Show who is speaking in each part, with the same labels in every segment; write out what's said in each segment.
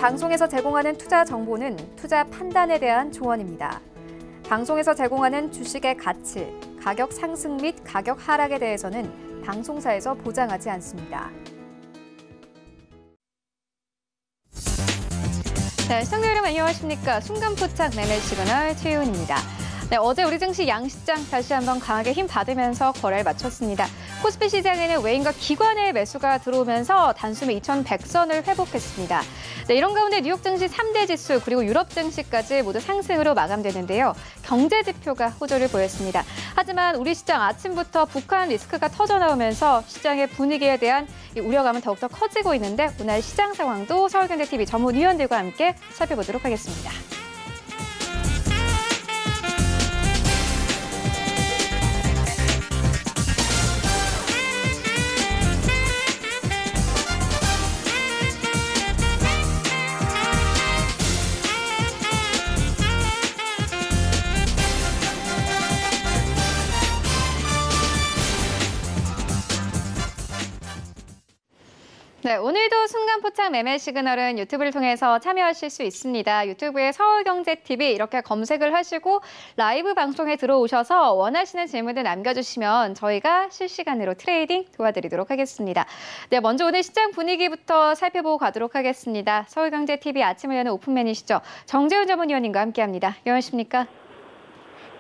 Speaker 1: 방송에서 제공하는 투자 정보는 투자 판단에 대한 조언입니다. 방송에서 제공하는 주식의 가치, 가격 상승 및 가격 하락에 대해서는 방송사에서 보장하지 않습니다. 네, 시청자 여러분 안녕하십니까. 순간포착 매매 시그널 최윤입니다. 네, 어제 우리 증시 양시장 다시 한번 강하게 힘 받으면서 거래를 마쳤습니다. 코스피 시장에는 외인과 기관의 매수가 들어오면서 단숨에 2,100선을 회복했습니다. 네, 이런 가운데 뉴욕 증시 3대 지수 그리고 유럽 증시까지 모두 상승으로 마감되는데요. 경제 지표가 호조를 보였습니다. 하지만 우리 시장 아침부터 북한 리스크가 터져나오면서 시장의 분위기에 대한 우려감은 더욱더 커지고 있는데 오늘 시장 상황도 서울경제TV 전문위원들과 함께 살펴보도록 하겠습니다. 네, 오늘도 순간포착 매매 시그널은 유튜브를 통해서 참여하실 수 있습니다. 유튜브에 서울경제TV 이렇게 검색을 하시고 라이브 방송에 들어오셔서 원하시는 질문을 남겨주시면 저희가 실시간으로 트레이딩 도와드리도록 하겠습니다. 네, 먼저 오늘 시장 분위기부터 살펴보고 가도록 하겠습니다. 서울경제TV 아침을 여는 오픈맨이시죠. 정재훈 전문위원님과 함께합니다. 안녕하십니까?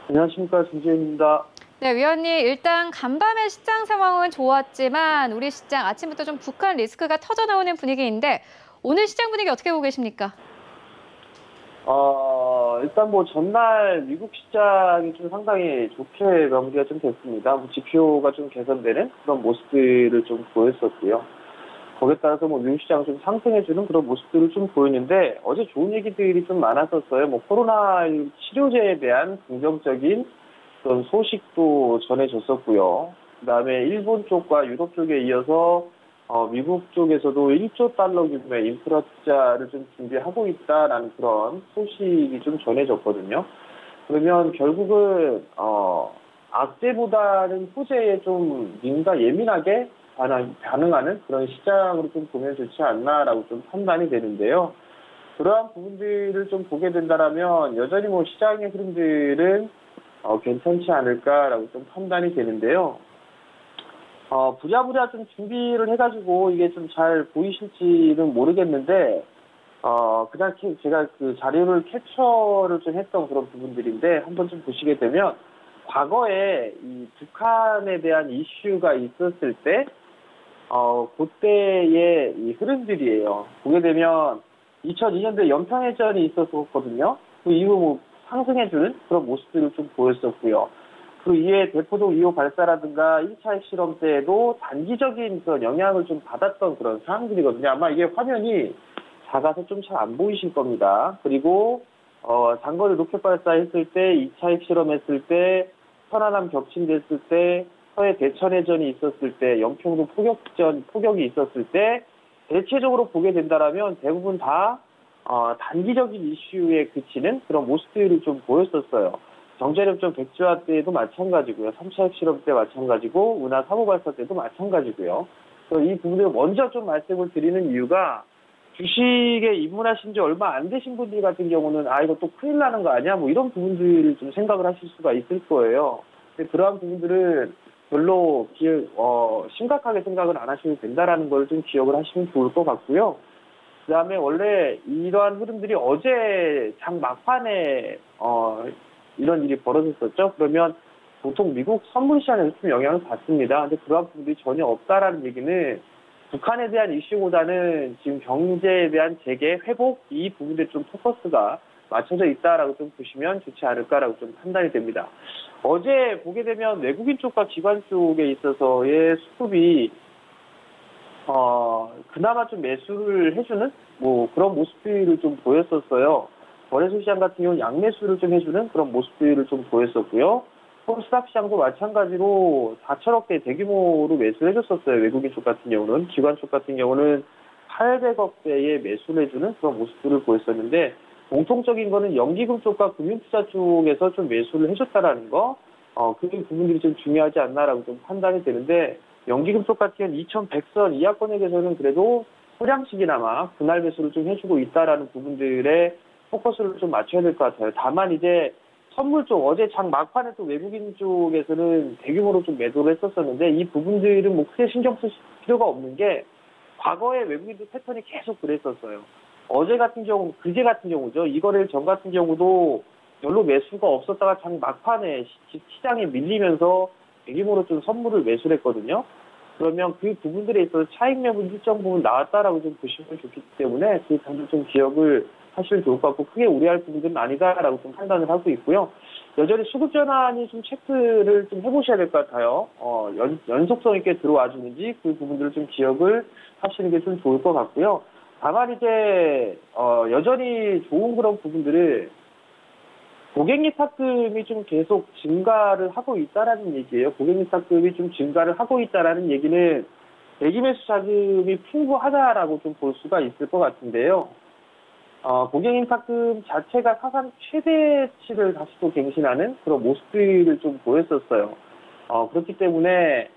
Speaker 2: 안녕하십니까. 정재훈입니다.
Speaker 1: 네, 위원님, 일단 간밤의 시장 상황은 좋았지만 우리 시장 아침부터 좀 북한 리스크가 터져나오는 분위기인데 오늘 시장 분위기 어떻게 보고 계십니까?
Speaker 2: 일단 뭐 전날 미국 시장이 좀 상당히 좋게 마무리가 좀 됐습니다. 지표가 좀 개선되는 그런 모습들을 좀 보였었고요. 거기에 따라서 뭐 미국 시장 좀 상승해주는 그런 모습들을 좀 보였는데 어제 좋은 얘기들이 좀 많았었어요. 뭐 코로나 치료제에 대한 긍정적인 그런 소식도 전해졌었고요. 그다음에 일본 쪽과 유럽 쪽에 이어서 미국 쪽에서도 1조 달러 규모의 인프라 투자를 좀 준비하고 있다라는 그런 소식이 좀 전해졌거든요. 그러면 결국은 악재보다는 호재에 좀 민감과 예민하게 반응하는 그런 시장으로 좀 보면 좋지 않나라고 좀 판단이 되는데요. 그러한 부분들을 좀 보게 된다라면 여전히 뭐 시장의 흐름들은 괜찮지 않을까라고 좀 판단이 되는데요. 부랴부랴 좀 준비를 해가지고 이게 좀 잘 보이실지는 모르겠는데, 그냥 제가 그 자료를 캡처를 좀 했던 그런 부분들인데, 한번 좀 보시게 되면, 과거에 이 북한에 대한 이슈가 있었을 때, 그때의 이 흐름들이에요. 보게 되면, 2002년도에 연평해전이 있었거든요. 그 이후 뭐, 상승해주는 그런 모습들을 좀 보였었고요. 그리고 이에 대포동 2호 발사라든가 1차 핵실험 때에도 단기적인 그런 영향을 좀 받았던 그런 상황들이거든요. 아마 이게 화면이 작아서 좀 잘 안 보이실 겁니다. 그리고 장거리 로켓 발사했을 때, 2차 핵실험 했을 때, 천안함 격침됐을 때, 서해 대천해전이 있었을 때, 연평도 포격이 있었을 때, 대체적으로 보게 된다라면 대부분 다 단기적인 이슈에 그치는 그런 모습들을 좀 보였었어요. 정제협정 백지화 때도 마찬가지고요. 3차 핵실험 때 마찬가지고, 운하 3호 발사 때도 마찬가지고요. 그래서 이 부분을 먼저 좀 말씀을 드리는 이유가 주식에 입문하신 지 얼마 안 되신 분들 같은 경우는 이거 또 큰일 나는 거 아니야? 뭐 이런 부분들을 좀 생각을 하실 수가 있을 거예요. 근데 그러한 부분들은 별로 심각하게 생각을 안 하셔도 된다라는 걸 좀 기억을 하시면 좋을 것 같고요. 그다음에 원래 이러한 흐름들이 어제 장 막판에 이런 일이 벌어졌었죠. 그러면 보통 미국 선물 시장에서 좀 영향을 받습니다. 근데 그러한 부분들이 전혀 없다라는 얘기는 북한에 대한 이슈보다는 지금 경제에 대한 재개, 회복 이 부분에 좀 포커스가 맞춰져 있다라고 좀 보시면 좋지 않을까라고 좀 판단이 됩니다. 어제 보게 되면 외국인 쪽과 기관 쪽에 있어서의 수급이 그나마 좀 매수를 해주는 뭐 그런 모습들을 좀 보였었어요. 거래소 시장 같은 경우는 양매수를 좀 해주는 그런 모습들을 좀 보였었고요. 코스닥 시장도 마찬가지로 4천억대 대규모로 매수를 해줬었어요. 외국인 쪽 같은 경우는. 기관 쪽 같은 경우는 800억대의 매수를 해주는 그런 모습들을 보였었는데 공통적인 거는 연기금 쪽과 금융투자 쪽에서 좀 매수를 해줬다라는 거, 그 부분들이 좀 중요하지 않나라고 좀 판단이 되는데 연기금 쪽 같은 경우는 2100선 이하권액에서는 그래도 소량씩이나마 분할 매수를 좀 해주고 있다라는 부분들에 포커스를 좀 맞춰야 될 것 같아요. 다만 이제 선물 쪽, 어제 장 막판에 또 외국인 쪽에서는 대규모로 좀 매도를 했었었는데 이 부분들은 뭐 크게 신경 쓸 필요가 없는 게 과거에 외국인들 패턴이 계속 그랬었어요. 어제 같은 경우, 그제 같은 경우죠. 이거래일 전 같은 경우도 별로 매수가 없었다가 장 막판에 시장에 밀리면서 대규모로 좀 선물을 매수를 했거든요. 그러면 그 부분들에 있어서 차익 매물 일정 부분 나왔다라고 좀 보시면 좋기 때문에 그 점도 좀 기억을 하시면 좋을 것 같고 크게 우려할 부분들은 아니다라고 좀 판단을 하고 있고요. 여전히 수급 전환이 좀 체크를 좀 해보셔야 될 것 같아요. 연속성 있게 들어와 주는지 그 부분들을 좀 기억을 하시는 게 좀 좋을 것 같고요. 다만 이제 여전히 좋은 그런 부분들을 고객립 탁금이 좀 계속 증가를 하고 있다라는 얘기예요. 고객립 탁금이 좀 증가를 하고 있다라는 얘기는 대기 매수 자금이 풍부하다라고 좀 볼 수가 있을 것 같은데요. 고객님 탁금 자체가 사상 최대치를 다시 또 갱신하는 그런 모습들을 좀 보였었어요. 그렇기 때문에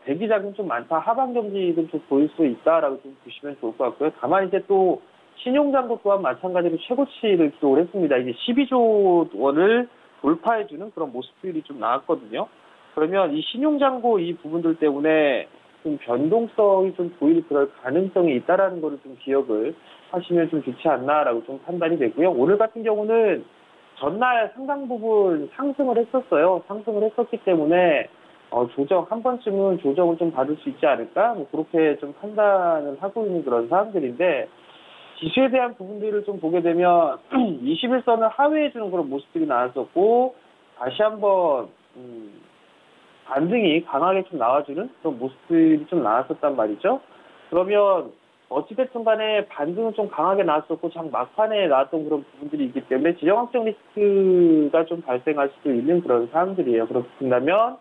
Speaker 2: 대기 자금 좀 많다, 하방 경직은 좀 보일 수 있다라고 좀 보시면 좋을 것 같고요. 다만 이제 또 신용잔고 또한 마찬가지로 최고치를 기록을 했습니다. 이제 12조 원을 돌파해주는 그런 모습들이 좀 나왔거든요. 그러면 이 신용잔고 이 부분들 때문에 좀 변동성이 좀 보일 그럴 가능성이 있다라는 거를 좀 기억을 하시면 좀 좋지 않나라고 좀 판단이 되고요. 오늘 같은 경우는 전날 상당 부분 상승을 했었어요. 상승을 했었기 때문에 조정 한 번쯤은 조정을 좀 받을 수 있지 않을까? 뭐 그렇게 좀 판단을 하고 있는 그런 사람들인데 지수에 대한 부분들을 좀 보게 되면 21선을 하회해주는 그런 모습들이 나왔었고 다시 한번 반등이 강하게 좀 나와주는 그런 모습들이 좀 나왔었단 말이죠. 그러면 어찌됐든 간에 반등은 좀 강하게 나왔었고 장 막판에 나왔던 그런 부분들이 있기 때문에 지정학적 리스크가 좀 발생할 수도 있는 그런 사항들이에요. 그렇게 된다면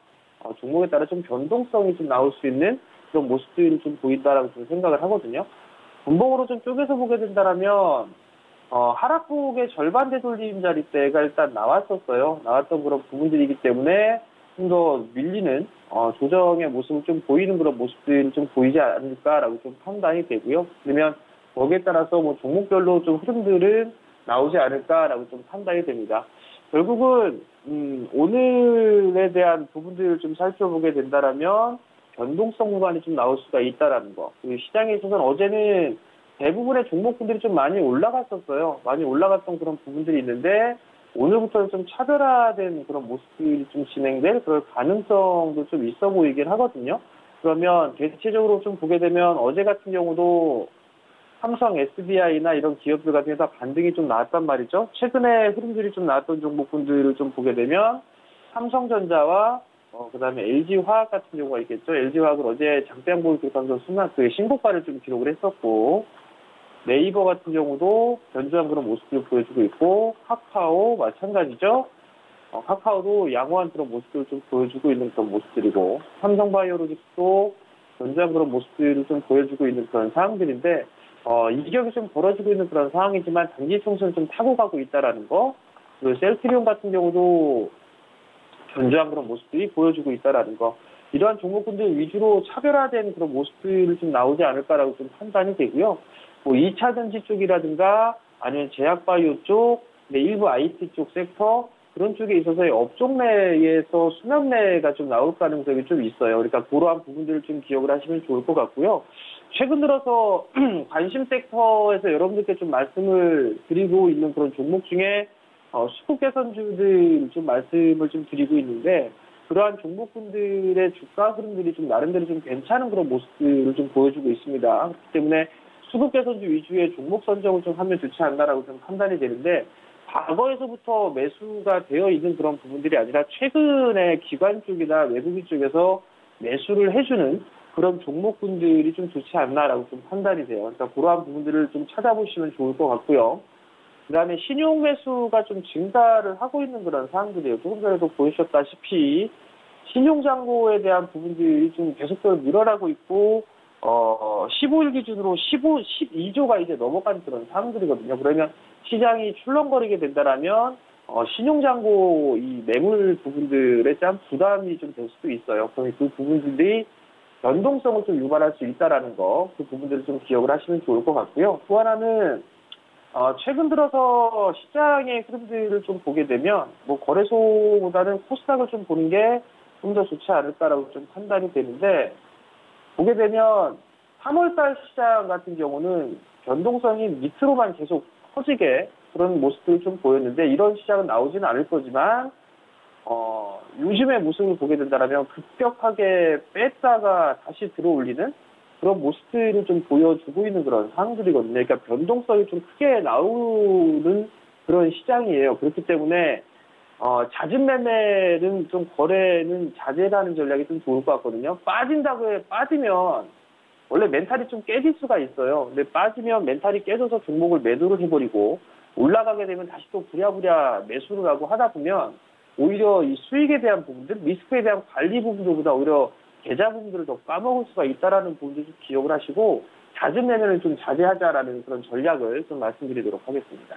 Speaker 2: 종목에 따라 좀 변동성이 좀 나올 수 있는 그런 모습들이 좀 보인다라고 좀 생각을 하거든요. 분봉으로 좀 쪼개서 보게 된다면 하락폭의 절반 되돌림 자리대가 일단 나왔었어요. 나왔던 그런 부분들이기 때문에 좀 더 밀리는 조정의 모습을 좀 보이는 그런 모습들이 좀 보이지 않을까라고 좀 판단이 되고요. 그러면 거기에 따라서 뭐 종목별로 좀 흐름들은 나오지 않을까라고 좀 판단이 됩니다. 결국은 오늘에 대한 부분들을 좀 살펴보게 된다면 변동성 구간이 좀 나올 수가 있다라는 거. 그 시장에 있어서는 어제는 대부분의 종목군들이 좀 많이 올라갔었어요. 많이 올라갔던 그런 부분들이 있는데 오늘부터는 좀 차별화된 그런 모습들이 좀 진행될 그럴 가능성도 좀 있어 보이긴 하거든요. 그러면 대체적으로 좀 보게 되면 어제 같은 경우도 삼성, SDI나 이런 기업들 같은 게 다 반등이 좀 나왔단 말이죠. 최근에 흐름들이 좀 나왔던 종목군들을 좀 보게 되면 삼성전자와 그다음에 LG화학 같은 경우가 있겠죠. LG화학은 어제 장대양보를 기록하면서 순간 그 신고가를 좀 기록을 했었고 네이버 같은 경우도 견조한 그런 모습을 보여주고 있고 카카오 마찬가지죠. 카카오도 양호한 그런 모습을 좀 보여주고 있는 그런 모습들이고 삼성바이오로직스도 견조한 그런 모습들을 좀 보여주고 있는 그런 상황들인데 이격이 좀 벌어지고 있는 그런 상황이지만 단기 총선을 좀 타고 가고 있다라는 거. 그리고 셀트리온 같은 경우도 견조한 그런 모습들이 보여주고 있다라는 거. 이러한 종목군들 위주로 차별화된 그런 모습들이 좀 나오지 않을까라고 좀 판단이 되고요. 뭐 2차 전지 쪽이라든가 아니면 제약바이오 쪽, 일부 IT 쪽 섹터 그런 쪽에 있어서의 업종 내에서 수면 내가 좀 나올 가능성이 좀 있어요. 그러니까 그러한 부분들을 좀 기억을 하시면 좋을 것 같고요. 최근 들어서 관심 섹터에서 여러분들께 좀 말씀을 드리고 있는 그런 종목 중에 수급 개선주들 좀 말씀을 좀 드리고 있는데 그러한 종목군들의 주가 흐름들이 좀 나름대로 좀 괜찮은 그런 모습들을 좀 보여주고 있습니다. 그렇기 때문에 수급 개선주 위주의 종목 선정을 좀 하면 좋지 않나라고 좀 판단이 되는데 과거에서부터 매수가 되어 있는 그런 부분들이 아니라 최근에 기관 쪽이나 외국인 쪽에서 매수를 해주는 그런 종목군들이 좀 좋지 않나라고 좀 판단이 돼요. 그러니까 그러한 부분들을 좀 찾아보시면 좋을 것 같고요. 그 다음에 신용 매수가 좀 증가를 하고 있는 그런 사항들이에요. 조금 전에도 보셨다시피 신용잔고에 대한 부분들이 좀 계속적으로 늘어나고 있고 15일 기준으로 12조가 이제 넘어간 그런 상황들이거든요. 그러면 시장이 출렁거리게 된다라면 신용잔고 이 매물 부분들에 대한 부담이 좀 될 수도 있어요. 그러면 그 부분들이 변동성을 좀 유발할 수 있다라는 거, 그 부분들을 좀 기억을 하시면 좋을 것 같고요. 또 하나는 최근 들어서 시장의 흐름들을 좀 보게 되면 뭐 거래소보다는 코스닥을 좀 보는 게 좀 더 좋지 않을까라고 좀 판단이 되는데, 보게 되면 3월달 시장 같은 경우는 변동성이 밑으로만 계속 커지게 그런 모습들을 좀 보였는데, 이런 시장은 나오지는 않을 거지만 요즘의 모습을 보게 된다면 급격하게 뺐다가 다시 들어올리는 그런 모습들을 좀 보여주고 있는 그런 상황들이거든요. 그러니까 변동성이 좀 크게 나오는 그런 시장이에요. 그렇기 때문에 잦은 매매는 좀 거래는 자제하는 전략이 좀 좋을 것 같거든요. 빠지면 원래 멘탈이 좀 깨질 수가 있어요. 근데 빠지면 멘탈이 깨져서 종목을 매도를 해버리고, 올라가게 되면 다시 또 부랴부랴 매수를 하고 하다 보면 오히려 이 수익에 대한 부분들, 리스크에 대한 관리 부분들보다 오히려 계좌 부분들을 더 까먹을 수가 있다라는 부분도 좀 기억을 하시고, 잦은 매매는 좀 자제하자라는 그런 전략을 좀 말씀드리도록 하겠습니다.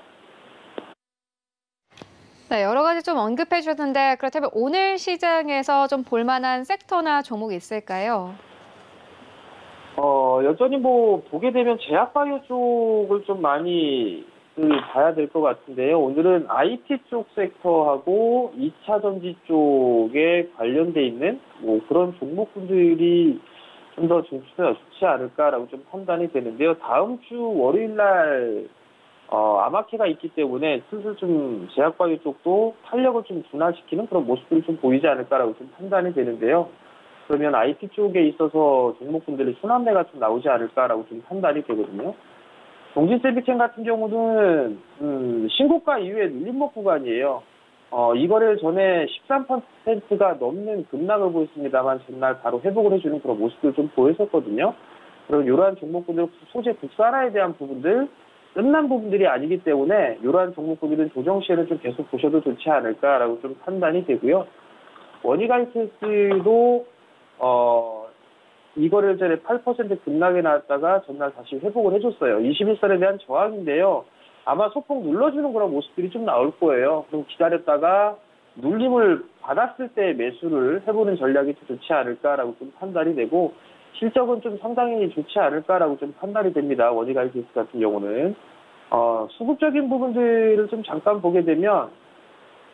Speaker 1: 네, 여러 가지 좀 언급해 주셨는데, 그렇다면 오늘 시장에서 좀 볼만한 섹터나 종목이 있을까요?
Speaker 2: 여전히 뭐 보게 되면 제약바이오 쪽을 좀 많이 봐야 될 것 같은데요. 오늘은 IT 쪽 섹터하고 2차 전지 쪽에 관련돼 있는 뭐 그런 종목군들이 좀 더 좋지 않을까라고 좀 판단이 되는데요. 다음 주 월요일 날 아마케가 있기 때문에 슬슬 좀 제약바이오 쪽도 탄력을 좀 둔화시키는 그런 모습들이 좀 보이지 않을까라고 좀 판단이 되는데요. 그러면 IT 쪽에 있어서 종목군들의 순환매가 좀 나오지 않을까라고 좀 판단이 되거든요. 동진세비챈 같은 경우는 신고가 이후에 눌림목 구간이에요. 이 거래일 전에 13%가 넘는 급락을 보였습니다만 전날 바로 회복을 해주는 그런 모습을 좀 보였었거든요. 그리고 이러한 종목군들 소재 국산화에 대한 부분들, 끝난 부분들이 아니기 때문에 이러한 종목군들은 조정 시에는 좀 계속 보셔도 좋지 않을까라고 좀 판단이 되고요. 원희가이센스도 이거를 전에 8% 급락에 나왔다가 전날 다시 회복을 해줬어요. 21선에 대한 저항인데요. 아마 소폭 눌러주는 그런 모습들이 좀 나올 거예요. 그럼 기다렸다가 눌림을 받았을 때 매수를 해보는 전략이 더 좋지 않을까라고 좀 판단이 되고, 실적은 좀 상당히 좋지 않을까라고 좀 판단이 됩니다. 원희가이센스 같은 경우는. 수급적인 부분들을 좀 잠깐 보게 되면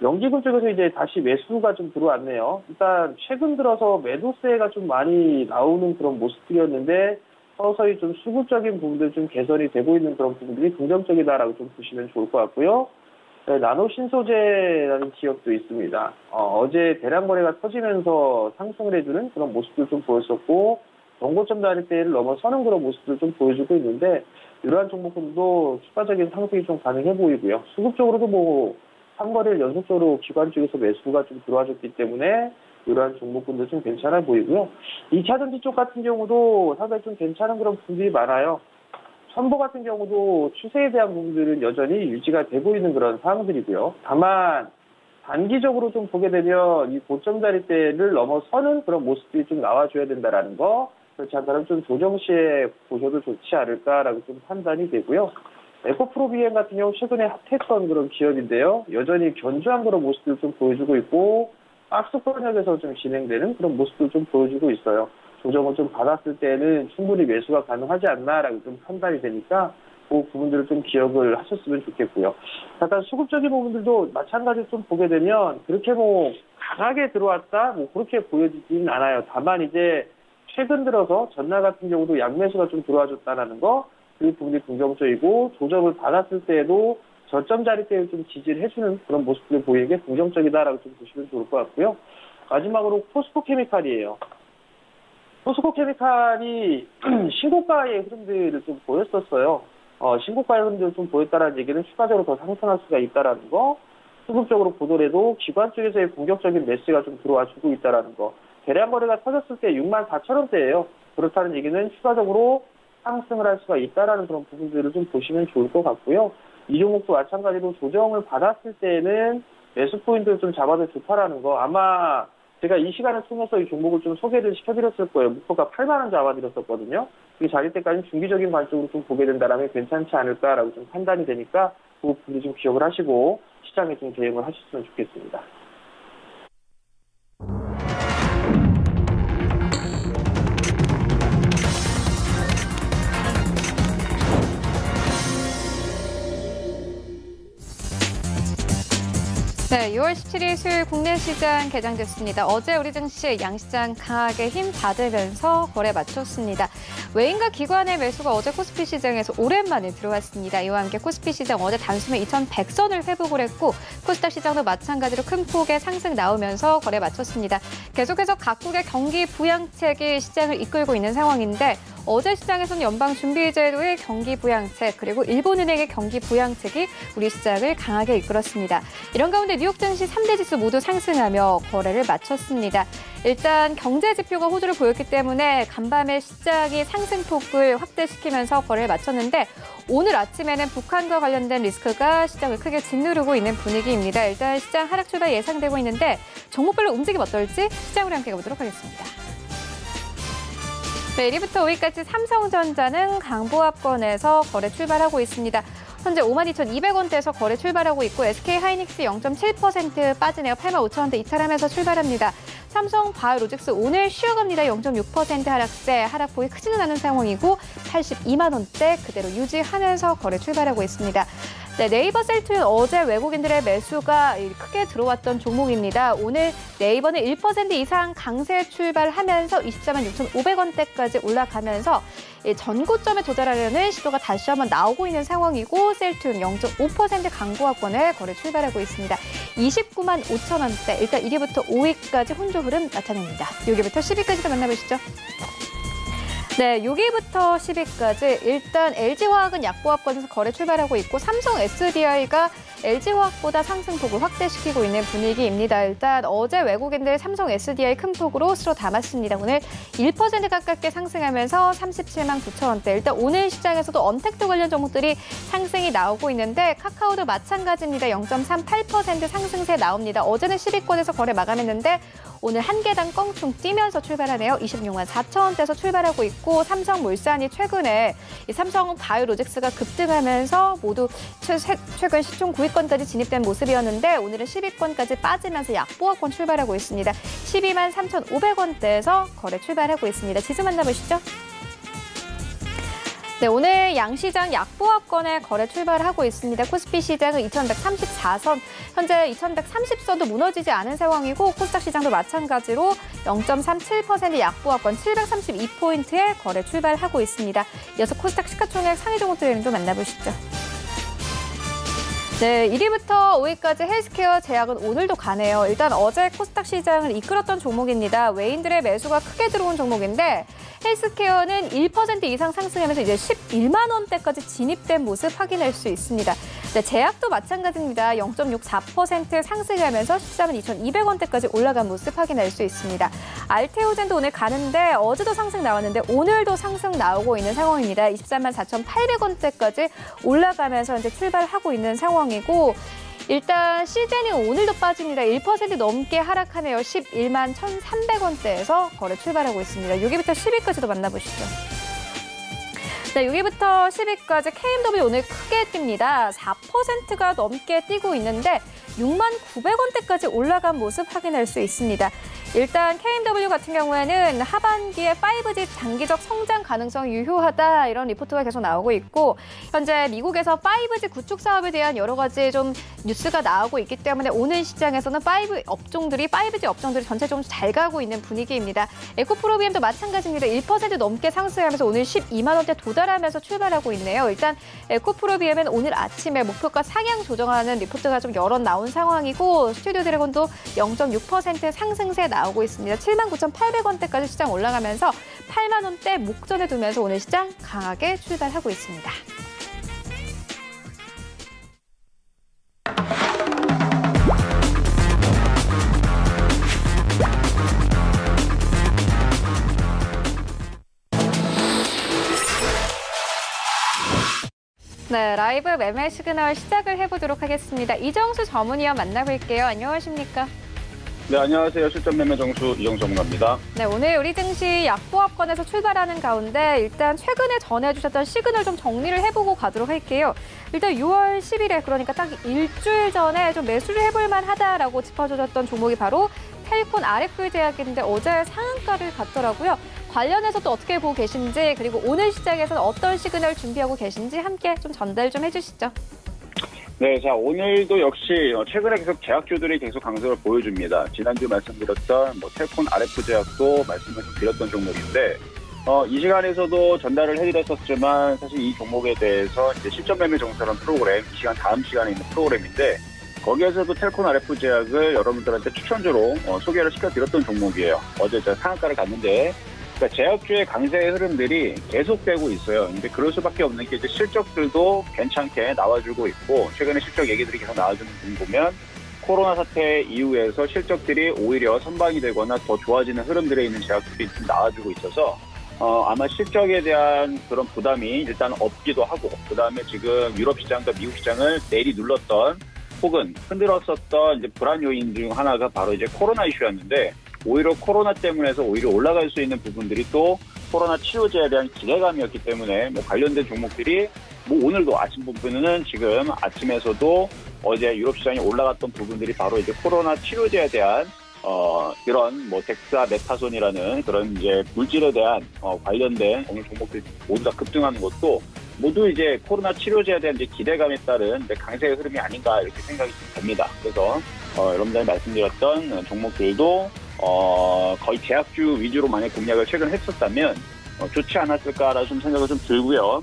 Speaker 2: 연기금 쪽에서 이제 다시 매수가 좀 들어왔네요. 일단 최근 들어서 매도세가 좀 많이 나오는 그런 모습들이었는데 서서히 좀 수급적인 부분들 좀 개선이 되고 있는 그런 부분들이 긍정적이다라고 좀 보시면 좋을 것 같고요. 네, 나노신소재라는 기업도 있습니다. 어제 대량 거래가 터지면서 상승을 해주는 그런 모습들 좀 보였었고, 정고점 자리대를 넘어서는 그런 모습들 좀 보여주고 있는데, 이러한 종목들도 추가적인 상승이 좀 가능해 보이고요. 수급적으로도 뭐 3거래일 연속적으로 기관 쪽에서 매수가 좀 들어와줬기 때문에 이러한 종목군도 좀 괜찮아 보이고요. 2차 전지 쪽 같은 경우도 상당히 좀 괜찮은 그런 부분들이 많아요. 첨보 같은 경우도 추세에 대한 부분들은 여전히 유지가 되고 있는 그런 상황들이고요. 다만 단기적으로 좀 보게 되면 이 고점 자리대를 넘어서는 그런 모습들이 좀 나와줘야 된다라는 거, 그렇지 않다면 좀 조정 시에 보셔도 좋지 않을까라고 좀 판단이 되고요. 에코프로비엠 같은 경우 최근에 핫했던 그런 기업인데요. 여전히 견조한 그런 모습을 좀 보여주고 있고, 박스 권역에서 좀 진행되는 그런 모습을 좀 보여주고 있어요. 조정을 좀 받았을 때는 충분히 매수가 가능하지 않나라고 좀 판단이 되니까 그 부분들을 좀 기억을 하셨으면 좋겠고요. 약간 수급적인 부분들도 마찬가지로 좀 보게 되면 그렇게 뭐 강하게 들어왔다 뭐 그렇게 보여지지는 않아요. 다만 이제 최근 들어서 전날 같은 경우도 양매수가 좀 들어와줬다는 거, 그 부분이 긍정적이고, 조정을 받았을 때에도 저점 자리대를 좀 지지를 해주는 그런 모습들을 보이는 게 긍정적이다라고 좀 보시면 좋을 것 같고요. 마지막으로 포스코케미칼이에요. 포스코케미칼이 신고가의 흐름들을 좀 보였었어요. 신고가의 흐름들을 좀 보였다는 얘기는 추가적으로 더 상승할 수가 있다는 거, 수급적으로 보더라도 기관 쪽에서의 공격적인 매수가 좀 들어와 주고 있다는 거, 대량 거래가 터졌을 때 64,000원대예요. 그렇다는 얘기는 추가적으로 상승을 할 수가 있다는 그런 부분들을 좀 보시면 좋을 것 같고요. 이 종목도 마찬가지로 조정을 받았을 때는 매수 포인트를 좀 잡아도 좋다라는 거, 아마 제가 이 시간을 통해서 이 종목을 좀 소개를 시켜드렸을 거예요. 목표가 8만 원 잡아드렸었거든요. 이 자리 때까지 중기적인 관점으로 좀 보게 된다면 괜찮지 않을까라고 좀 판단이 되니까 그 부분도 좀 기억을 하시고 시장에 좀 대응을 하셨으면 좋겠습니다.
Speaker 1: 네, 6월 17일 수요일 국내 시장 개장됐습니다. 어제 우리 증시 양시장 강하게 힘 받으면서 거래 마쳤습니다. 외인과 기관의 매수가 어제 코스피 시장에서 오랜만에 들어왔습니다. 이와 함께 코스피 시장 어제 단숨에 2,100선을 회복을 했고 코스닥 시장도 마찬가지로 큰 폭의 상승 나오면서 거래 마쳤습니다. 계속해서 각국의 경기 부양책이 시장을 이끌고 있는 상황인데 어제 시장에서는 연방준비제도의 경기 부양책 그리고 일본은행의 경기 부양책이 우리 시장을 강하게 이끌었습니다. 이런 가운데 뉴욕 증시 3대 지수 모두 상승하며 거래를 마쳤습니다. 일단 경제 지표가 호조를 보였기 때문에 간밤에 시장이 상승폭을 확대시키면서 거래를 마쳤는데 오늘 아침에는 북한과 관련된 리스크가 시장을 크게 짓누르고 있는 분위기입니다. 일단 시장 하락 출발 예상되고 있는데 종목별로 움직임 어떨지 시장으로 함께 가보도록 하겠습니다. 네, 1위부터 5위까지 삼성전자는 강보합권에서 거래 출발하고 있습니다. 현재 52,200원대에서 거래 출발하고 있고 SK하이닉스 0.7% 빠지네요. 85,000원대 이탈하면서 출발합니다. 삼성 바이오로직스 오늘 쉬어갑니다. 0.6% 하락세, 하락폭이 크지는 않은 상황이고 82만 원대 그대로 유지하면서 거래 출발하고 있습니다. 네, 네이버 셀트는 어제 외국인들의 매수가 크게 들어왔던 종목입니다. 오늘 네이버는 1% 이상 강세 출발하면서 24만 6,500원대까지 올라가면서 전고점에 도달하려는 시도가 다시 한번 나오고 있는 상황이고 셀트는 0.5% 강보합권에 거래 출발하고 있습니다. 29만 5천 원대, 일단 1위부터 5위까지 혼조 흐름 나타냅니다. 6위부터 10위까지도 만나보시죠. 네, 6위부터 10위까지 일단 LG화학은 약보합권에서 거래 출발하고 있고 삼성 SDI가 LG화학보다 상승폭을 확대시키고 있는 분위기입니다. 일단 어제 외국인들 삼성 SDI 큰 폭으로 쓸어 담았습니다. 오늘 1% 가깝게 상승하면서 37만 9천 원대. 일단 오늘 시장에서도 언택트 관련 종목들이 상승이 나오고 있는데 카카오도 마찬가지입니다. 0.38% 상승세 나옵니다. 어제는 10위권에서 거래 마감했는데 오늘 한 개당 껑충 뛰면서 출발하네요. 26만 4천 원대에서 출발하고 있고 삼성물산이 최근에 이 삼성 바이오로직스가 급등하면서 모두 최근 시총 9위권까지 진입된 모습이었는데 오늘은 10위권까지 빠지면서 약보합권 출발하고 있습니다. 12만 3,500원대에서 거래 출발하고 있습니다. 지수 만나보시죠. 네, 오늘 양시장 약보합권에 거래 출발하고 있습니다. 코스피 시장은 2,134선, 현재 2,130선도 무너지지 않은 상황이고 코스닥 시장도 마찬가지로 0.37% 약보합권 732포인트에 거래 출발하고 있습니다. 이어서 코스닥 시가총액 상위 종목들을 좀 만나보시죠. 네, 1위부터 5위까지 헬스케어 제약은 오늘도 가네요. 일단 어제 코스닥 시장을 이끌었던 종목입니다. 외인들의 매수가 크게 들어온 종목인데 헬스케어는 1% 이상 상승하면서 이제 11만 원대까지 진입된 모습 확인할 수 있습니다. 네, 제약도 마찬가지입니다. 0.64% 상승하면서 14만 2,200원대까지 올라간 모습 확인할 수 있습니다. 알테오젠도 오늘 가는데 어제도 상승 나왔는데 오늘도 상승 나오고 있는 상황입니다. 23만 4,800원대까지 올라가면서 현재 출발하고 있는 상황이고 일단 시젠이 오늘도 빠집니다. 1% 넘게 하락하네요. 11만 1,300원대에서 거래 출발하고 있습니다. 6위부터 10위까지도 만나보시죠. 네, 6위부터 10위까지 KMW 오늘 크게 뜁니다. 4%가 넘게 뛰고 있는데 6만 900원대까지 올라간 모습 확인할 수 있습니다. 일단 KMW 같은 경우에는 하반기에 5G 장기적 성장 가능성이 유효하다 이런 리포트가 계속 나오고 있고 현재 미국에서 5G 구축 사업에 대한 여러 가지 좀 뉴스가 나오고 있기 때문에 오늘 시장에서는 5G 업종들이 전체적으로 잘 가고 있는 분위기입니다. 에코프로비엠도 마찬가지입니다. 1% 넘게 상승하면서 오늘 12만 원대 도달하면서 출발하고 있네요. 일단 에코프로비엠은 오늘 아침에 목표가 상향 조정하는 리포트가 좀 여러 나온 상황이고 스튜디오 드래곤도 0.6% 상승세 나오고 있습니다. 79,800원대까지 시장 올라가면서 8만 원대 목전에 두면서 오늘 시장 강하게 출발하고 있습니다. 네, 라이브 매매 시그널 시작을 해보도록 하겠습니다. 이정수 전문위원 만나볼게요. 안녕하십니까?
Speaker 3: 네, 안녕하세요. 실전 매매 정수 이정수 전문가입니다.
Speaker 1: 네, 오늘 우리 증시 약보합권에서 출발하는 가운데 일단 최근에 전해주셨던 시그널 좀 정리를 해보고 가도록 할게요. 일단 6월 10일에 그러니까 딱 일주일 전에 좀 매수를 해볼 만하다라고 짚어주셨던 종목이 바로 텔콘 RF 제약인데 어제 상한가를 갔더라고요. 관련해서 또 어떻게 보고 계신지 그리고 오늘 시장에서는 어떤 시그널 준비하고 계신지 함께 좀 전달 좀 해주시죠.
Speaker 3: 네, 자, 오늘도 역시 최근에 계속 제약주들이 계속 강세를 보여줍니다. 지난주 말씀드렸던 텔콘 RF 제약도 말씀을 좀 드렸던 종목인데, 이 시간에서도 전달을 해드렸었지만, 사실 이 종목에 대해서 이제 실전 매매 정산하는 프로그램, 이 시간 다음 시간에 있는 프로그램인데, 거기에서도 텔콘 RF 제약을 여러분들한테 추천주로 소개를 시켜드렸던 종목이에요. 어제 제가 상한가를 갔는데, 그러니까 제약주의 강세의 흐름들이 계속되고 있어요. 근데 그럴 수밖에 없는 게 이제 실적들도 괜찮게 나와주고 있고, 최근에 실적 얘기들이 계속 나와주는 분 보면 코로나 사태 이후에서 실적들이 오히려 선방이 되거나 더 좋아지는 흐름들에 있는 제약들이 좀 나와주고 있어서 아마 실적에 대한 그런 부담이 일단 없기도 하고, 그 다음에 지금 유럽 시장과 미국 시장을 내리눌렀던 혹은 흔들었었던 이제 불안 요인 중 하나가 바로 이제 코로나 이슈였는데, 오히려 코로나 때문에서 오히려 올라갈 수 있는 부분들이 또 코로나 치료제에 대한 기대감이었기 때문에 관련된 종목들이 오늘도 아침 부분은 지금 아침에서도 어제 유럽 시장이 올라갔던 부분들이 바로 이제 코로나 치료제에 대한 이런 덱사메타손이라는 그런 이제 물질에 대한 관련된 오늘 종목들 모두 다 급등하는 것도 모두 이제 코로나 치료제에 대한 이제 기대감에 따른 이제 강세의 흐름이 아닌가 이렇게 생각이 됩니다. 그래서 여러분들이 말씀드렸던 종목들도 거의 제약주 위주로 만약 공략을 최근 했었다면 좋지 않았을까라는 좀 생각을 좀 들고요.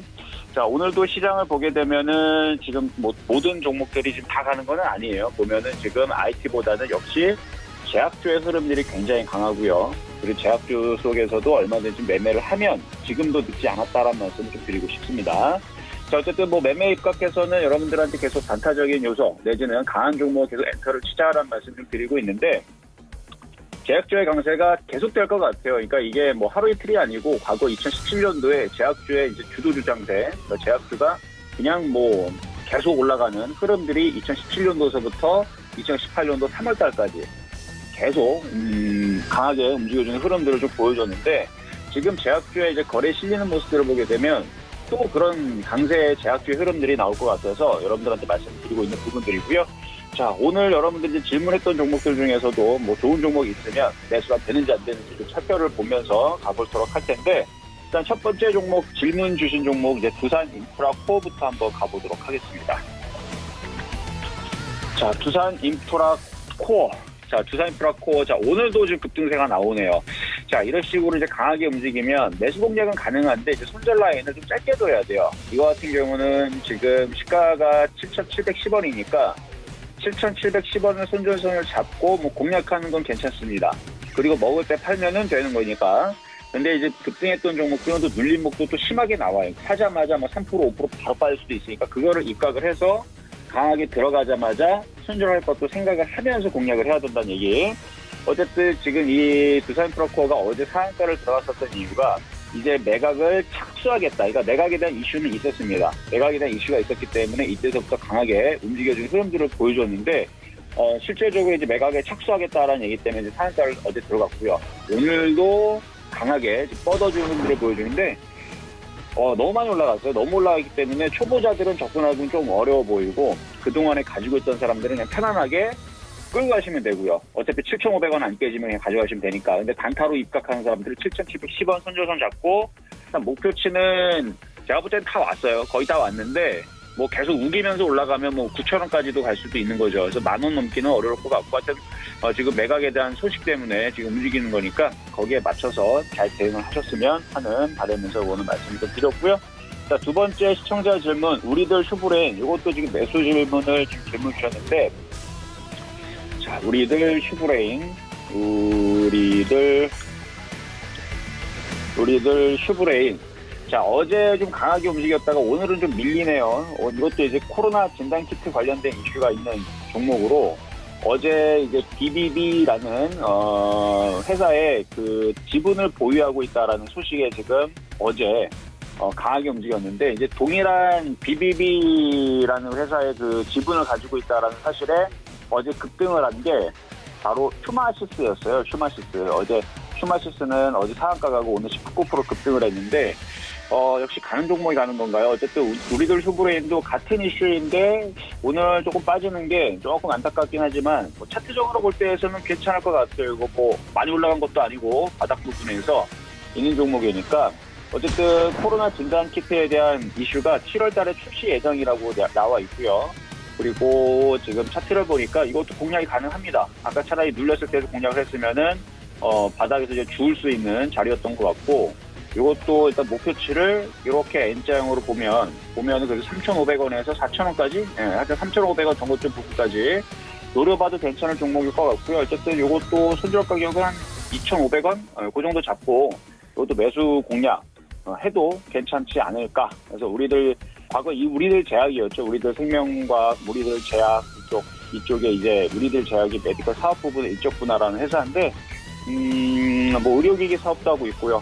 Speaker 3: 자, 오늘도 시장을 보게 되면은 지금 모든 종목들이 지금 다 가는 건 아니에요. 보면은 지금 IT보다는 역시 제약주의 흐름들이 굉장히 강하고요. 그리고 제약주 속에서도 얼마든지 매매를 하면 지금도 늦지 않았다라는 말씀을 좀 드리고 싶습니다. 자, 어쨌든 매매 입각해서는 여러분들한테 계속 단타적인 요소 내지는 강한 종목 계속 엔터를 치자라는 말씀 좀 드리고 있는데, 제약주의 강세가 계속될 것 같아요. 그러니까 이게 하루 이틀이 아니고 과거 2017년도에 제약주의 이제 주도주장세, 제약주가 그냥 계속 올라가는 흐름들이 2017년도서부터 2018년도 3월달까지 계속 강하게 움직여주는 흐름들을 좀 보여줬는데, 지금 제약주의 이제 거래에 실리는 모습들을 보게 되면 또 그런 강세의 제약주의 흐름들이 나올 것 같아서 여러분들한테 말씀드리고 있는 부분들이고요. 자, 오늘 여러분들이 질문했던 종목들 중에서도 좋은 종목이 있으면 매수가 되는지 안 되는지 좀 차별을 보면서 가보도록 할 텐데, 일단 첫 번째 종목 질문 주신 종목 이제 두산 인프라 코어부터 한번 가보도록 하겠습니다. 자, 두산 인프라 코어. 자, 두산 인프라 코어. 자, 오늘도 지금 급등세가 나오네요. 자, 이런 식으로 이제 강하게 움직이면 매수 공략은 가능한데 이제 손절 라인을 좀 짧게 둬야 돼요. 이거 같은 경우는 지금 시가가 7,710원이니까 7,710원을 손절선을 잡고 공략하는 건 괜찮습니다. 그리고 먹을 때 팔면은 되는 거니까. 근데 이제 급등했던 종목들은 또 눌림목도 또 심하게 나와요. 사자마자 3%, 5% 바로 빠질 수도 있으니까 그거를 입각을 해서 강하게 들어가자마자 손절할 것도 생각을 하면서 공략을 해야 된다는 얘기. 어쨌든 지금 이 두산 프로코어가 어제 상한가를 들어갔었던 이유가 이제 매각을 착수하겠다. 그러니까 매각에 대한 이슈는 있었습니다. 매각에 대한 이슈가 있었기 때문에 이때서부터 강하게 움직여주는 흐름들을 보여줬는데, 실질적으로 이제 매각에 착수하겠다라는 얘기 때문에 이제 상한가를 어제 들어갔고요. 오늘도 강하게 뻗어주는 흐름들을 보여주는데, 너무 많이 올라갔어요. 너무 올라가기 때문에 초보자들은 접근하기는 좀 어려워 보이고, 그동안에 가지고 있던 사람들은 그냥 편안하게 끌고 가시면 되고요. 어차피 7,500원 안 깨지면 그냥 가져가시면 되니까. 근데 단타로 입각하는 사람들은 7,710원 손절선 잡고, 일단 목표치는 제가 볼 때는 다 왔어요. 거의 다 왔는데, 계속 우기면서 올라가면 9,000원까지도 갈 수도 있는 거죠. 그래서 10,000원 넘기는 어려울 것 같고, 하여튼 지금 매각에 대한 소식 때문에 지금 움직이는 거니까 거기에 맞춰서 잘 대응을 하셨으면 하는 바라면서 오늘 말씀을 좀 드렸고요. 자, 두 번째 시청자 질문, 우리들 슈브레인. 이것도 지금 매수 질문을 지금 질문 주셨는데, 자, 우리들 슈브레인, 우리들 슈브레인. 자, 어제 좀 강하게 움직였다가 오늘은 좀 밀리네요. 이것도 이제 코로나 진단키트 관련된 이슈가 있는 종목으로 어제 이제 BBB라는 회사의 그 지분을 보유하고 있다라는 소식에 지금 어제 강하게 움직였는데, 이제 동일한 BBB라는 회사의 그 지분을 가지고 있다라는 사실에 어제 급등을 한 게 바로 슈마시스였어요. 슈마시스. 어제 슈마시스는 어제 상한가 가고 오늘 19% 급등을 했는데, 역시 가는 종목이 가는 건가요? 어쨌든 우리들 슈브레인도 같은 이슈인데 오늘 조금 빠지는 게 조금 안타깝긴 하지만 차트적으로 볼 때에서는 괜찮을 것 같아요. 이거 많이 올라간 것도 아니고 바닥 부분에서 있는 종목이니까. 어쨌든 코로나 진단 키트에 대한 이슈가 7월 달에 출시 예정이라고 나와 있고요. 그리고 지금 차트를 보니까 이것도 공략이 가능합니다. 아까 차라리 눌렸을 때도 공략을 했으면은 바닥에서 이제 주울 수 있는 자리였던 것 같고, 이것도 일단 목표치를 이렇게 N자형으로 보면은 그래도 3,500원에서 4,000원까지, 하여튼 3,500원 정도쯤 부분까지 노려봐도 괜찮은 종목일 것 같고요. 어쨌든 이것도 손절 가격은 한 2,500원? 그 정도 잡고, 이것도 매수 공략 해도 괜찮지 않을까. 그래서 과거 우리들 제약이었죠. 우리들 생명과학, 우리들 제약 이쪽에 이제 우리들 제약이 메디컬 사업 부분에 이쪽 분야라는 회사인데, 뭐 의료기기 사업도 하고 있고요.